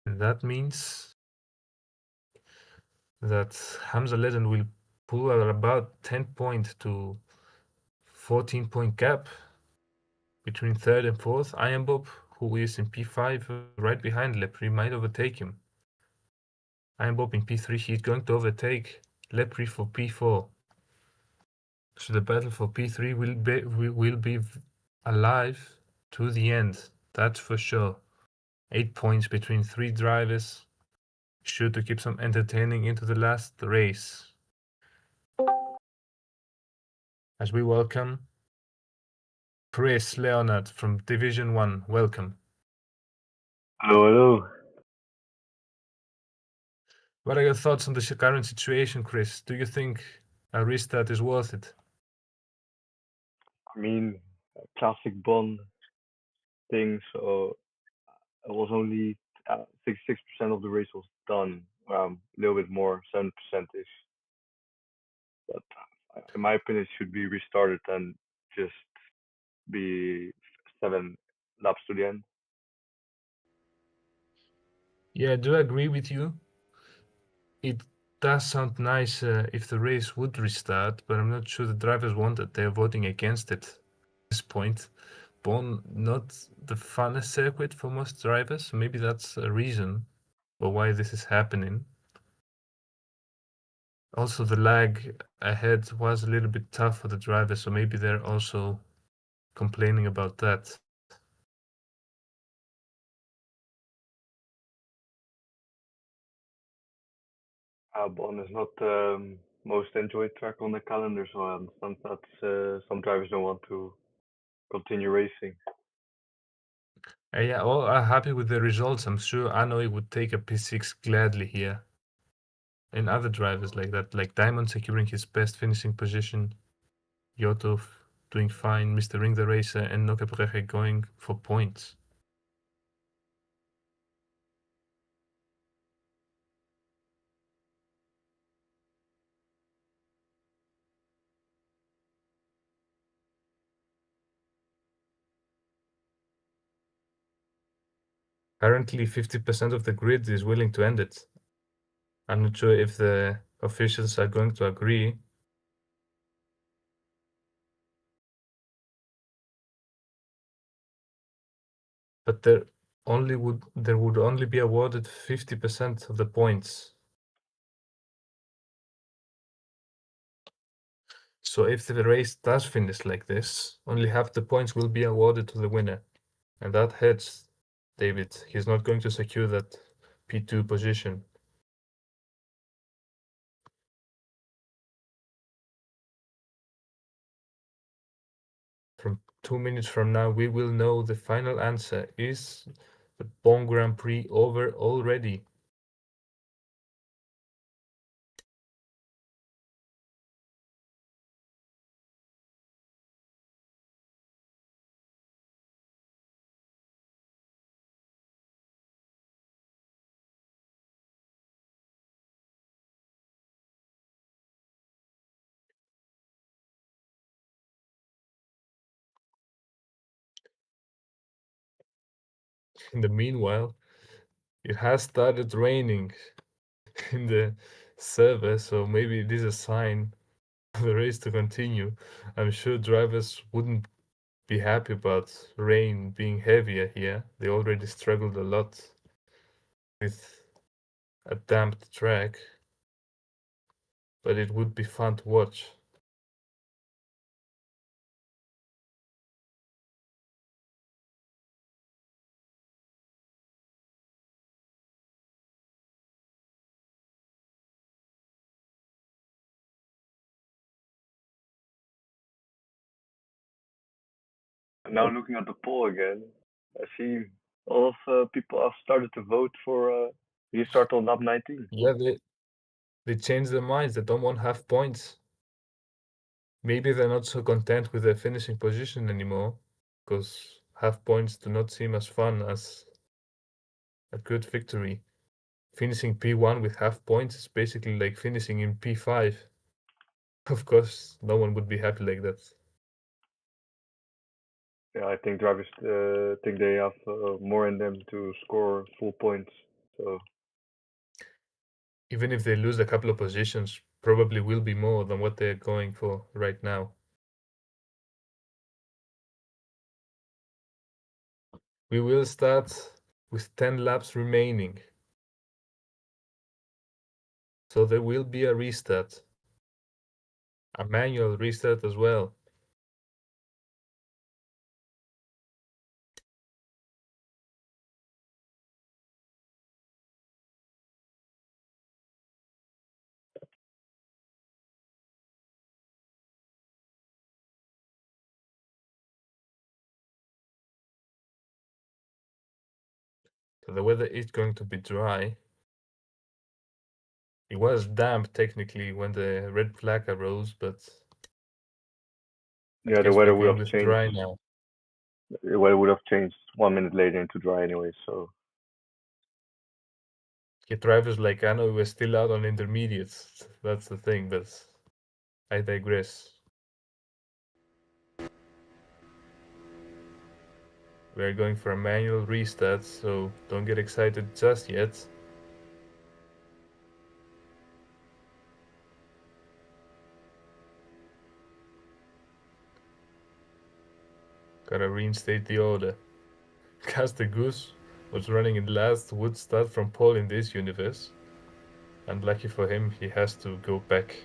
And that means that Hamza Legend will pull at about 10-point to 14-point gap between third and fourth. Iron Bob, who is in P5 right behind Lepri, might overtake him. Iron Bob in P3, he's going to overtake Lepri for P4. So the battle for P3 will be alive to the end, that's for sure. 8 points between 3 drivers, sure to keep some entertaining into the last race. As we welcome Chris Leonard from Division 1, welcome. Hello, hello. What are your thoughts on the current situation, Chris? Do you think a restart is worth it? I mean, classic Bond thing. So it was only 66% of the race was done. A little bit more, 7% ish. But in my opinion, it should be restarted and just be 7 laps to the end. Yeah, I do agree with you. It does sound nice if the race would restart, but I'm not sure the drivers want it. They're voting against it at this point. Bonn, not the funnest circuit for most drivers. Maybe that's a reason for why this is happening. Also, the lag ahead was a little bit tough for the drivers, so maybe they're also complaining about that. Bonn is not the most enjoyed track on the calendar, so I understand that some drivers don't want to continue racing. Yeah, all are happy with the results. I'm sure Anoi would take a P6 gladly here. And other drivers like that, like Diamond securing his best finishing position, Yotov doing fine, Mr. Ring the Racer, and Nokebreche going for points. Currently, 50% of the grid is willing to end it. I'm not sure if the officials are going to agree. But there would only be awarded 50% of the points. So if the race does finish like this, only half the points will be awarded to the winner. And that hurts David. He's not going to secure that P2 position. From 2 minutes from now, we will know the final answer. Is the Bon Grand Prix over already? In the meanwhile, It has started raining in the server, so maybe it is a sign for the race to continue. I'm sure drivers wouldn't be happy about rain being heavier here. They already struggled a lot with a damped track, but it would be fun to watch. Now looking at the poll again, I see a lot of people have started to vote for restart on lap 19. Yeah, they changed their minds. They don't want half points. Maybe they're not so content with their finishing position anymore, because half points do not seem as fun as a good victory. Finishing P1 with half points is basically like finishing in P5. Of course, no one would be happy like that. Yeah, I think drivers think they have more in them to score full points. So Even if they lose a couple of positions, probably will be more than what they're going for right now. We will start with 10 laps remaining. So there will be a restart. A manual restart as well. So the weather is going to be dry. It was damp technically when the red flag arose, but I yeah, the guess we're weather would going have with changed. dry now. The weather would have changed 1 minute later into dry anyway. So Yeah, drivers like Anno were still out on intermediates. That's the thing, but I digress. We're going for a manual restart, so don't get excited just yet. Gotta reinstate the order. Caster Goose was running in last, would start from pole in this universe. Unlucky for him, he has to go back.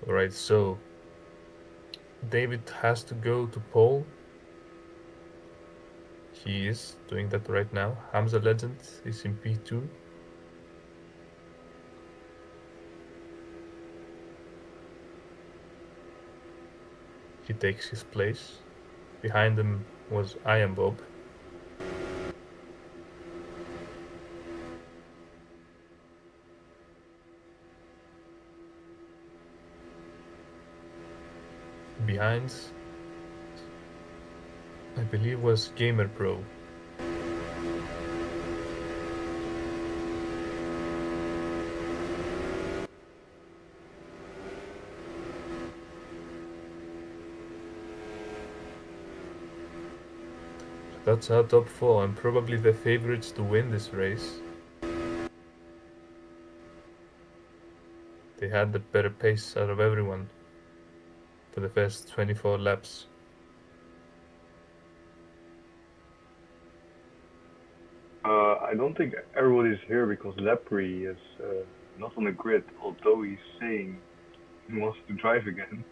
Alright, so David has to go to pole. He is doing that right now. Hamza Legend is in P2. He takes his place. Behind him was I Am Bob. Behind, I believe, was Gamer Pro. That's our top 4 and probably the favorites to win this race. They had the better pace out of everyone for the first 24 laps. I don't think everybody's here because Lepre is not on the grid, although he's saying he wants to drive again.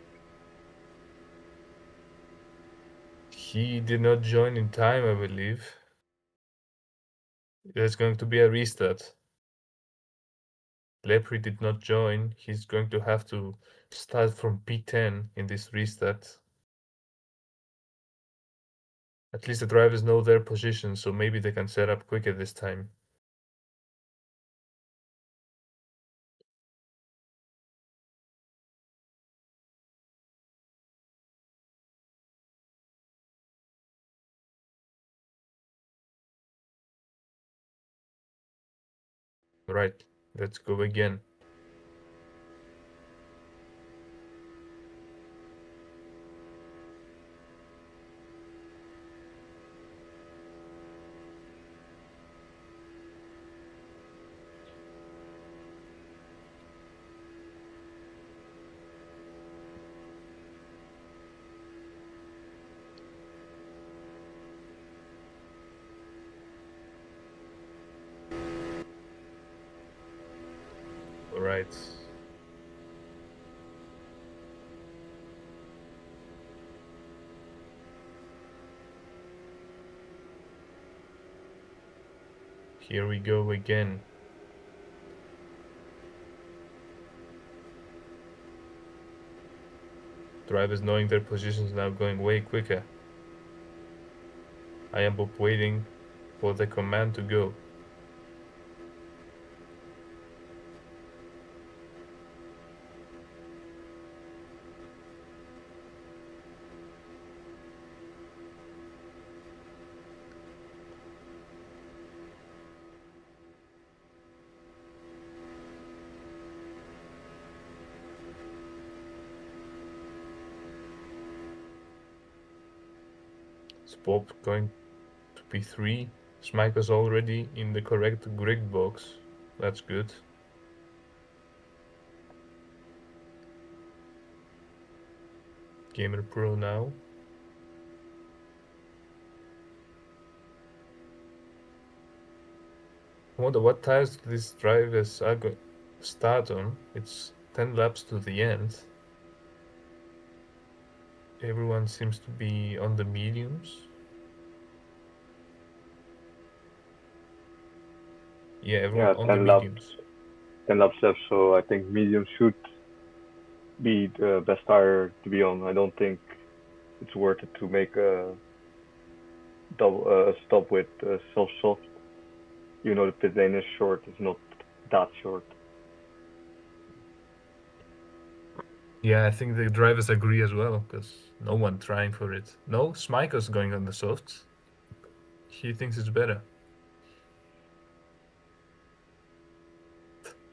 He did not join in time, I believe. There's going to be a restart. Lepre did not join. He's going to have to start from P10 in this restart. At least the drivers know their position, so maybe they can set up quicker this time. Right, let's go again. Right. Here we go again. Drivers knowing their positions now going way quicker. I am Bob waiting for the command to go. Is Bob going to P3? Smike's already in the correct grid box. That's good. Gamer Pro now. I wonder what tires these drivers are going to start on. It's 10 laps to the end. Everyone seems to be on the mediums. Yeah, everyone Yeah, on the 10 laps, mediums. 10 laps left. So I think medium should be the best tire to be on. I don't think it's worth it to make a double stop with soft. You know the pit lane is short. It's not that short. Yeah, I think the drivers agree as well, because no one trying for it. No, Smike's going on the softs. He thinks it's better.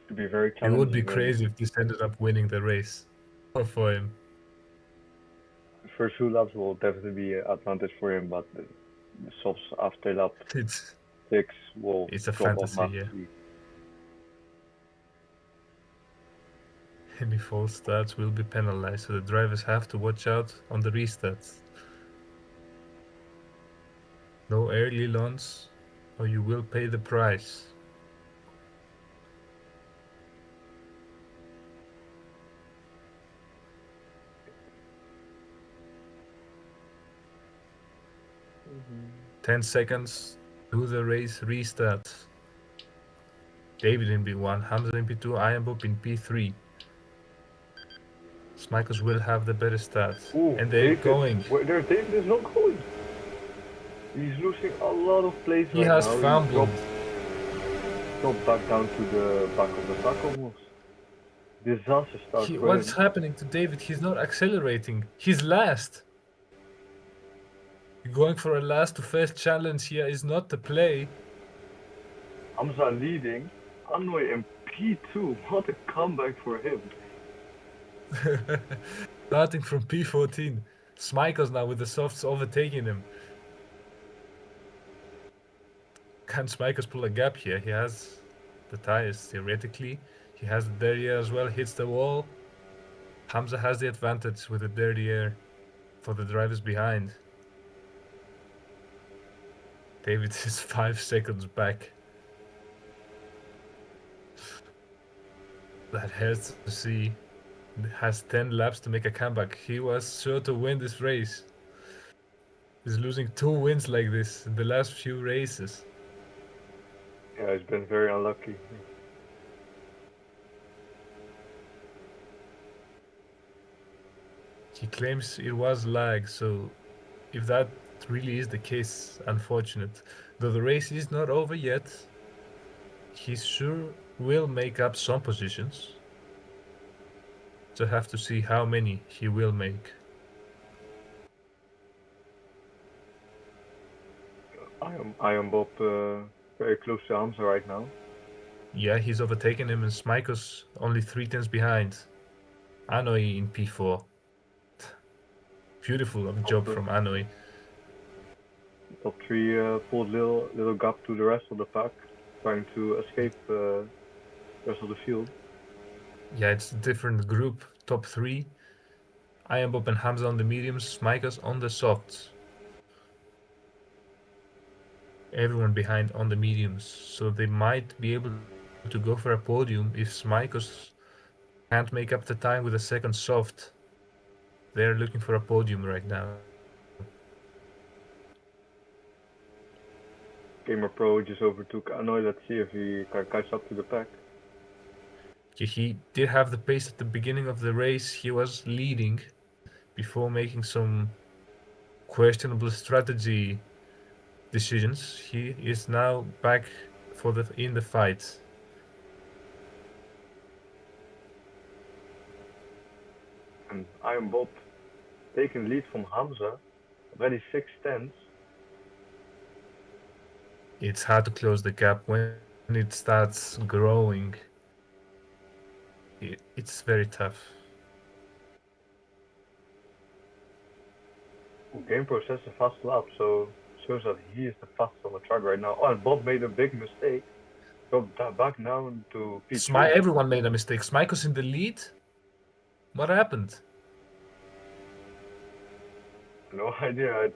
To be very It would be challenging and crazy if this ended up winning the race for him. first two laps will definitely be an advantage for him, but the softs after lap It's 6 will it's a drop off fantasy, yeah. massively. Any false starts will be penalized, so the drivers have to watch out on the restarts. No early launch, or you will pay the price. Mm-hmm. 10 seconds to the race restart. David in P1, Hamza in P2, Ironbob in P3. Smikers will have the better start. Ooh, And they're David. going. Where David is not going. He's losing a lot of plays He right has now. He fumbled. dropped back down to the back of the pack almost. Disaster start for What's him. happening to David? He's not accelerating. He's last. Going for a last to first challenge here is not the play. Hamza leading. Hanoi in P2. What a comeback for him. Starting from P14. Smikers now with the softs overtaking him. Can Smikers pull a gap here? He has the tires theoretically. He has the derriere as well, hits the wall. Hamza has the advantage with the derriere for the drivers behind. David is 5 seconds back. That hurts to see. Has 10 laps to make a comeback. He was sure to win this race. He's losing 2 wins like this in the last few races. Yeah, he's been very unlucky. He claims it was lag, so if that really is the case, unfortunate. Though the race is not over yet, he sure will make up some positions. So have to see how many he will make. I am Bob very close to Hamza right now. Yeah, he's overtaken him, and Smikos only 3 tenths behind. Annoy in P4. Beautiful job Also, from Annoy. top three pulled little gap to the rest of the pack, trying to escape the rest of the field. Yeah, it's a different group. Top three. Bob and Hamza on the mediums, Smikos on the softs. Everyone behind on the mediums. So they might be able to go for a podium if Smikos can't make up the time with a second soft. They're looking for a podium right now. Gamer Pro just overtook Anoy. Let's see if he can catch up to the pack. He did have the pace at the beginning of the race. He was leading before making some questionable strategy decisions. He is now back for the in the fight. And Iron Bob taking lead from Hamza, already 6 tenths. It's hard to close the gap when it starts growing. It's very tough. Game Pro says a fast lap, so shows that he is the fastest on the track right now. Oh, and Bob made a big mistake. Dropped that back down to P3. Everyone made a mistake. Smiko's in the lead. What happened? No idea. I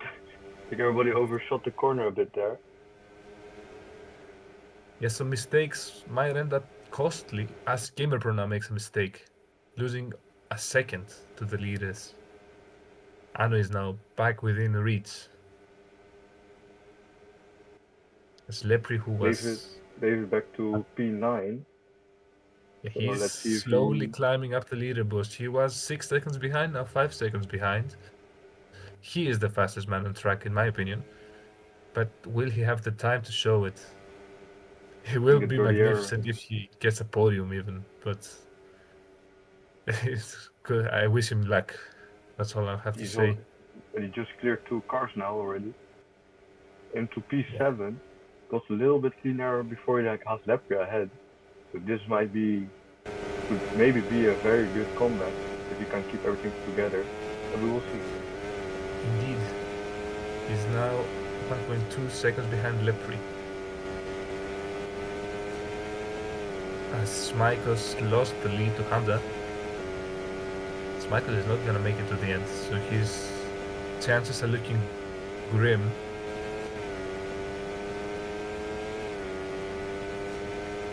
think everybody overshot the corner a bit there. Yeah, some mistakes might end up costly as Gamer Pro now makes a mistake, losing a second to the leaders. Ano is now back within reach. As Lepri, who David, was. David back to P9. Yeah, So he's let's see if slowly he climbing up the leaderboard. He was 6 seconds behind, now 5 seconds behind. He is the fastest man on track, in my opinion. But will he have the time to show it? He will can get be dirtier. magnificent if he gets a podium, even. But it's good. I wish him luck. That's all I have to He's say. all, but he just cleared 2 cars now already. Into Yeah. P7. Got a little bit cleaner before he like has Lepria ahead. So this might be could maybe be a very good comeback if you can keep everything together. But we will see. Indeed. He's now 1.2 seconds behind Lepri. As Smikos lost the lead to Hamza, Smikos is not gonna make it to the end, so his chances are looking grim.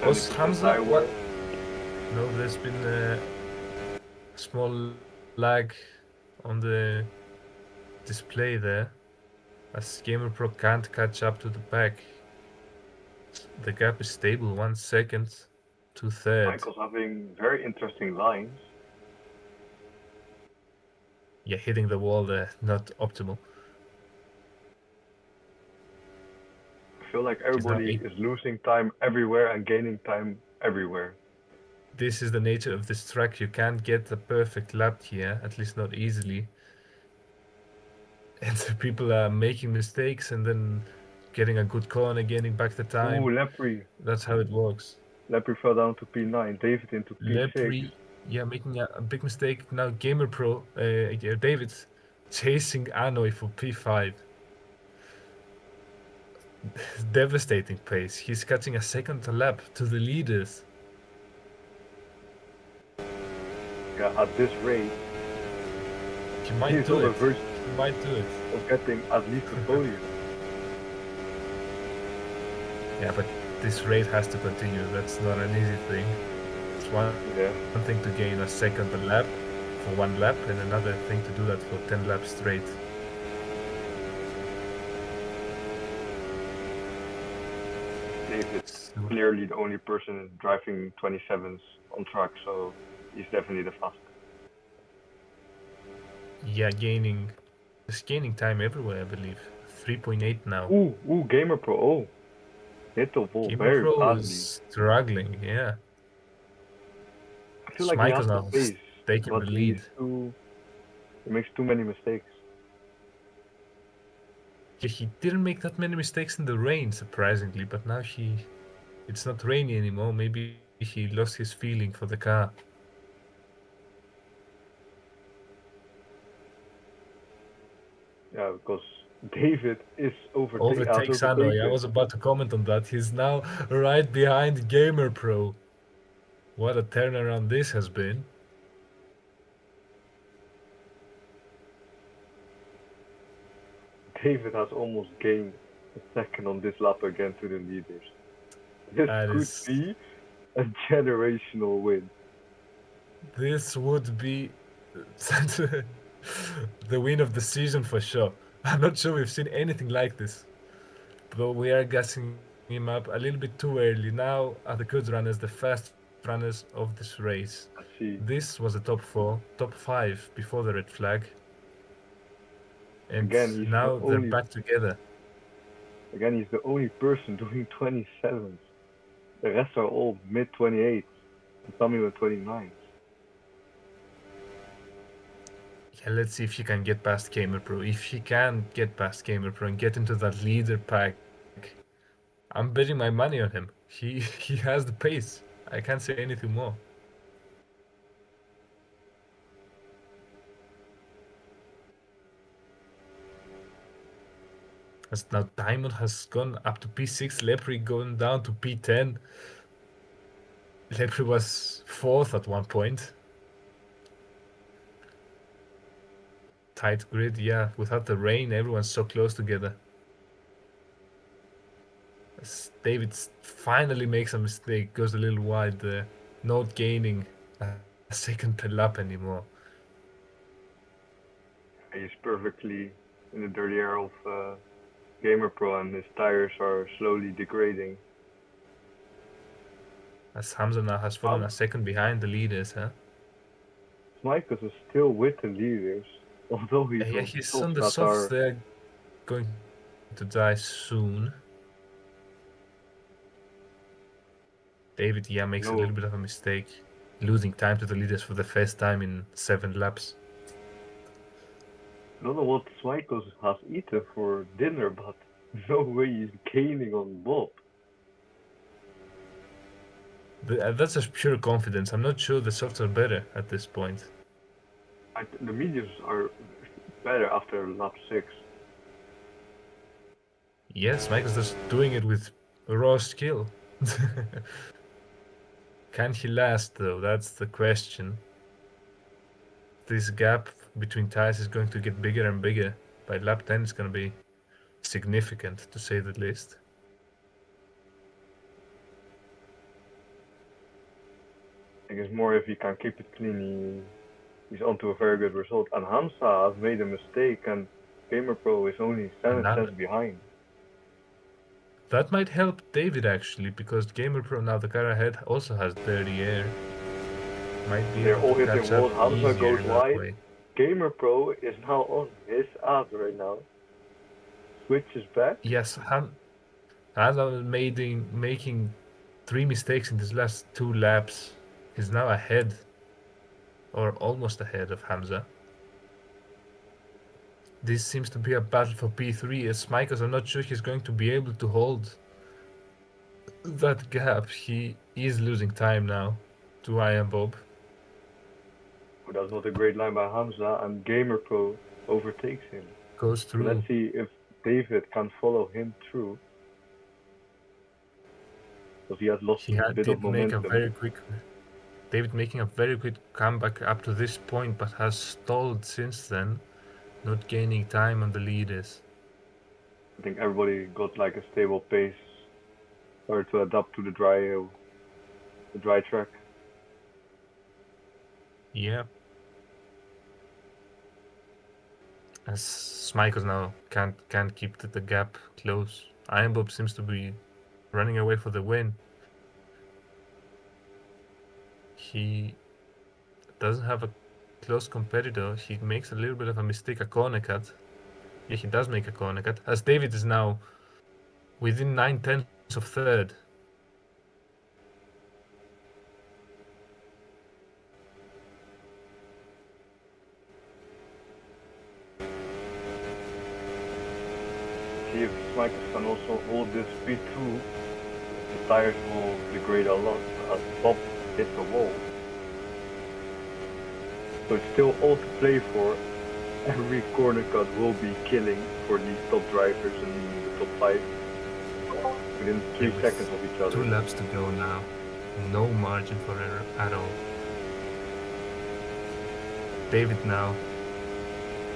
Was Hamza what? No, there's been a small lag on the display there, as Gamer Pro can't catch up to the pack. The gap is stable, 1 second to third. Michael's having very interesting lines. Yeah, hitting the wall there, not optimal. I feel like everybody is losing time everywhere and gaining time everywhere. This is the nature of this track. You can't get a perfect lap here, at least not easily. And so people are making mistakes and then getting a good corner, gaining back the time. Ooh, Lepri. That's how it works. Lepri fell down to P9. David into P6. Lepri, yeah, making a big mistake. Now Gamer Pro, David, chasing Anoy for P5. Devastating pace. He's catching a second lap to the leaders. Yeah, at this rate, He might he's do on the it. verge He might do it. of getting at least a podium. Yeah, but this race has to continue. That's not an easy thing. It's one thing to gain a second lap for 1 lap, and another thing to do that for 10 laps straight. David's clearly the only person driving 27s on track, so he's definitely the fastest. Yeah, just gaining time everywhere, I believe. 3.8 now. Ooh, Gamer Pro. Oh, hit the wall Gamer very Pro badly. is struggling, yeah. I feel like he has the now pace, taking but the lead. he makes too many mistakes. Yeah, he didn't make that many mistakes in the rain, surprisingly, but now he It's not rainy anymore. Maybe he lost his feeling for the car. Yeah, because David is has Overtakes Hanoi. I overtaken. was about to comment on that. He's now right behind Gamer Pro. What a turnaround this has been. David has almost gained a second on this lap again to the leaders. This That could is. be a generational win. This would be the win of the season for sure. I'm not sure we've seen anything like this, but we are gassing him up a little bit too early. Now are the good runners, the fast runners of this race. Let's This see. was a top four, top five before the red flag, and Again, he's now the they're only back together. again he's the only person doing 27s. The rest are all mid 28s and some even 29s. Yeah, let's see if he can get past Gamer Pro. If he can get past Gamer Pro and get into that leader pack, I'm betting my money on him. He has the pace. I can't say anything more. As now Diamond has gone up to P6, Lepre going down to P10. Lepre was fourth at one point. Tight grid, yeah. Without the rain, everyone's so close together. As David finally makes a mistake, goes a little wide there, not gaining a second per lap anymore. He's perfectly in the dirty air of Gamer Pro and his tires are slowly degrading. As Hamza now has fallen Um, a second behind the leaders, huh? Smikus is still with the leaders, although he's Yeah, on he's softs on the that softs. are They're going to die soon. David, yeah, makes a little bit no. of a mistake, losing time to the leaders for the first time in 7 laps. I don't know what Smikus has eaten for dinner, but no way he's gaining on Bob. That's just pure confidence. I'm not sure the softs are better at this point. The mediums are better after lap 6. Yes, Michael's just doing it with raw skill. Can he last though? That's the question. This gap between tires is going to get bigger and bigger. By lap 10, it's going to be significant, to say the least. I think it's more if he can keep it clean, he's onto a very good result. And Hamza has made a mistake, and Gamer Pro is only And 7 now cents behind. that might help David actually, because Gamer Pro now the car ahead also has dirty air. Might be They're able all to hitting catch up walls. Hamza easier goes that wide. way. Gamer Pro is now on his ass right now. Switches back. Yes, Hamza making 3 mistakes in his last 2 laps. He's now ahead, or almost ahead of Hamza. This seems to be a battle for P3 as Smikers. I'm not sure he's going to be able to hold that gap. He is losing time now to Iron Bob. Oh, that's not a great line by Hamza, and Gamer Pro overtakes him. Goes So let's through. see if David can follow him through, because he has lost He a bit of did make a momentum. very quick. David making a very quick comeback up to this point, but has stalled since then, not gaining time on the leaders. I think everybody got like a stable pace, or to adapt to the dry track. Yeah, as Smikers now can't keep the gap close. Iron Bob seems to be running away for the win. He doesn't have a close competitor. He makes a little bit of a mistake, a corner cut. Yeah, he does make a corner cut. As David is now within 9/10 of third. See if Smikus can also hold this P2 the tires will degrade a lot as Bob hits the wall. So it's still all to play for. Every corner cut will be killing for these top drivers in the top five within 3 seconds of each other. 2 laps to go now. No margin for error at all. David now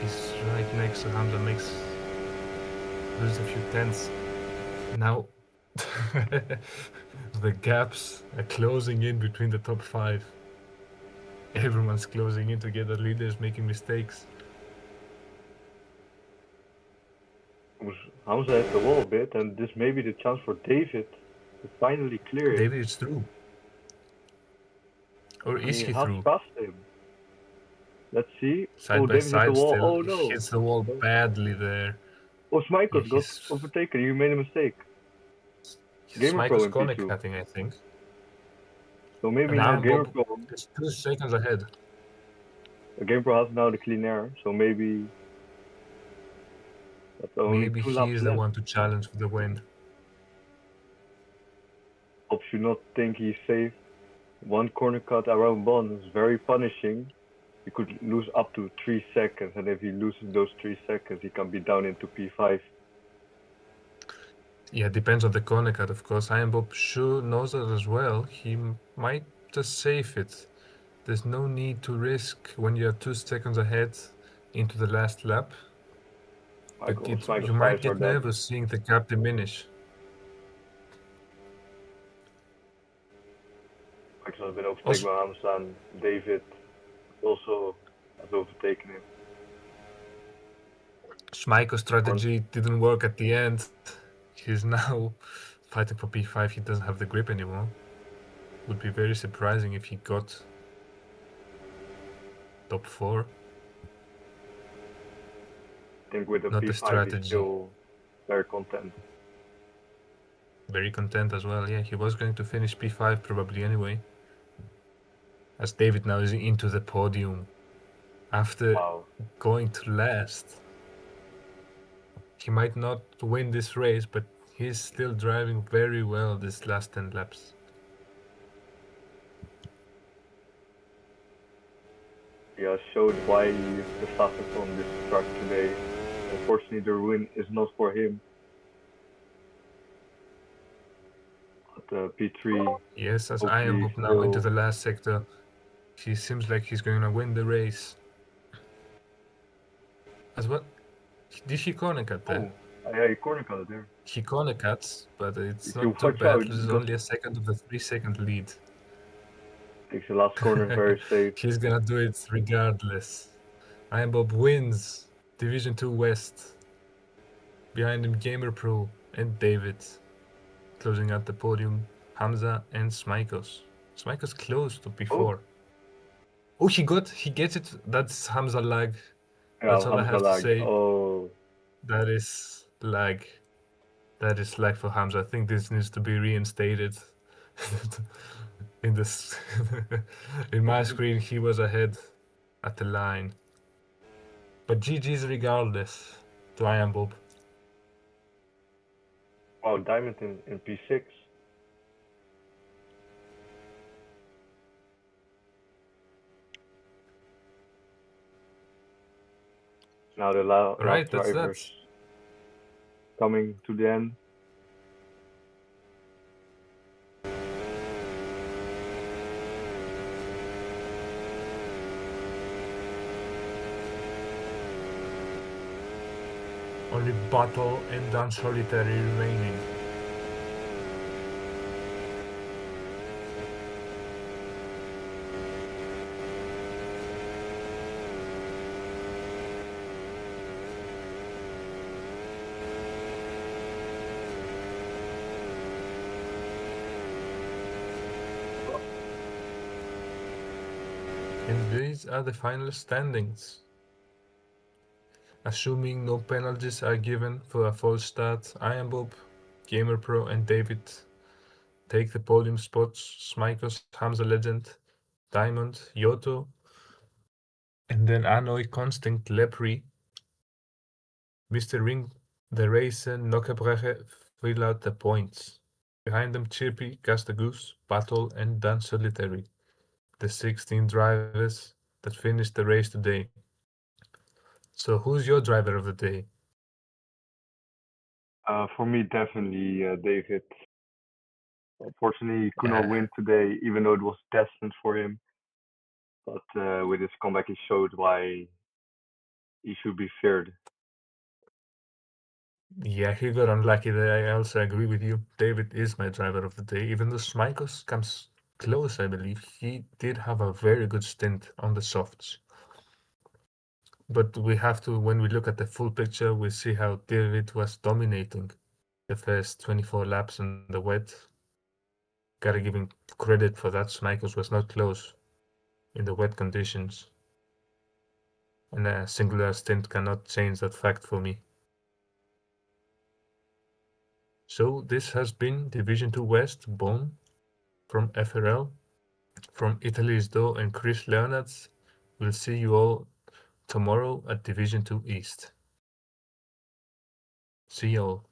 is right next to Hamza, loses a few tenths. Now the gaps are closing in between the top 5. Everyone's closing in together, leaders making mistakes. Hamza hit the wall a bit, and this may be the chance for David to finally clear it. David is through. Or And is he has through? passed him. Let's see. Side by David hit the side wall. still. Oh He no. hits the wall badly there. Oh, Yeah, Smikos got overtaken. You made a mistake. Gamer Pro Smikos in corner P2. cutting, I think. So maybe And now now Gamer Bob Pro, is 2 seconds ahead. Gamer Pro has now the clean air. So maybe that's only Maybe 2 laps he is the left. one to challenge for the win. Bob should not think he's safe. One corner cut around Bond is very punishing. He could lose up to 3 seconds, and if he loses those 3 seconds, he can be down into P5. Yeah, depends on the corner cut, of course. Iron Bob sure knows that as well. He might just save it. There's no need to risk when you're 2 seconds ahead into the last lap. But Michael's you might tires are get dead. nervous seeing the gap diminish. Michael has been overtaken by Hamza, and David also has overtaken him. Schmeichel's strategy didn't work at the end. He's now fighting for P5. He doesn't have the grip anymore. Would be very surprising if he got top 4. I think with the Not the P5 strategy. he's still very content. Very content as well. Yeah, he was going to finish P5 probably anyway. As David now is into the podium after going to last. He might not win this race, but he's still driving very well this last 10 laps. He has showed why he is the fastest on this track today. Unfortunately, the win is not for him. At P3. Yes, as I am up now into the last sector, he seems like he's going to win the race. As well, did he corner cut there? Oh, yeah, he corner cut there. He corner cuts, but it's not too bad. This is only a second of the 3-second lead. Takes the last corner very safe. He's gonna do it regardless. Iron Bob wins Division 2 West. Behind him, Gamer Pro and David. Closing out the podium, Hamza and Smikos. Smikos close to P4. Oh, he gets it. That's Hamza lag. Yeah, that's all Hamza I have lag. to say. Oh. That is lag. That is lag for Hamza. I think this needs to be reinstated. In this, in my screen, he was ahead at the line. But GG's regardless to Iron Bob. Wow, Diamond in P6. Now the last drivers coming to the end. Only Battle and Dan Solitary remaining. And these are the final standings. Assuming no penalties are given for a false start, Iron Bob, Gamer Pro and David take the podium spots. Smikos, Hamza Legend, Diamond, Yoto, and then Anoy, Constant, Lepri, Mr. Ring, the Racer, Nockebrecher fill out the points. Behind them, Chippy, Castagoose, Battle, and Dan Solitary, the 16 drivers that finished the race today. So, who's your driver of the day? For me, definitely David. Unfortunately, he could not Yeah, win today, even though it was destined for him. But with his comeback, he showed why he should be feared. yeah, he got unlucky there. I also agree with you. David is my driver of the day. Even though Smikos comes close, I believe, he did have a very good stint on the softs. But we have to, when we look at the full picture, we see how David was dominating the first 24 laps in the wet. Gotta give him credit for that. Smikos was not close in the wet conditions. And a singular stint cannot change that fact for me. So this has been Division 2 West, Bonn, from FRL, from Italy's Do and Chris Leonards. We'll see you all tomorrow at Division 2 East. See you all.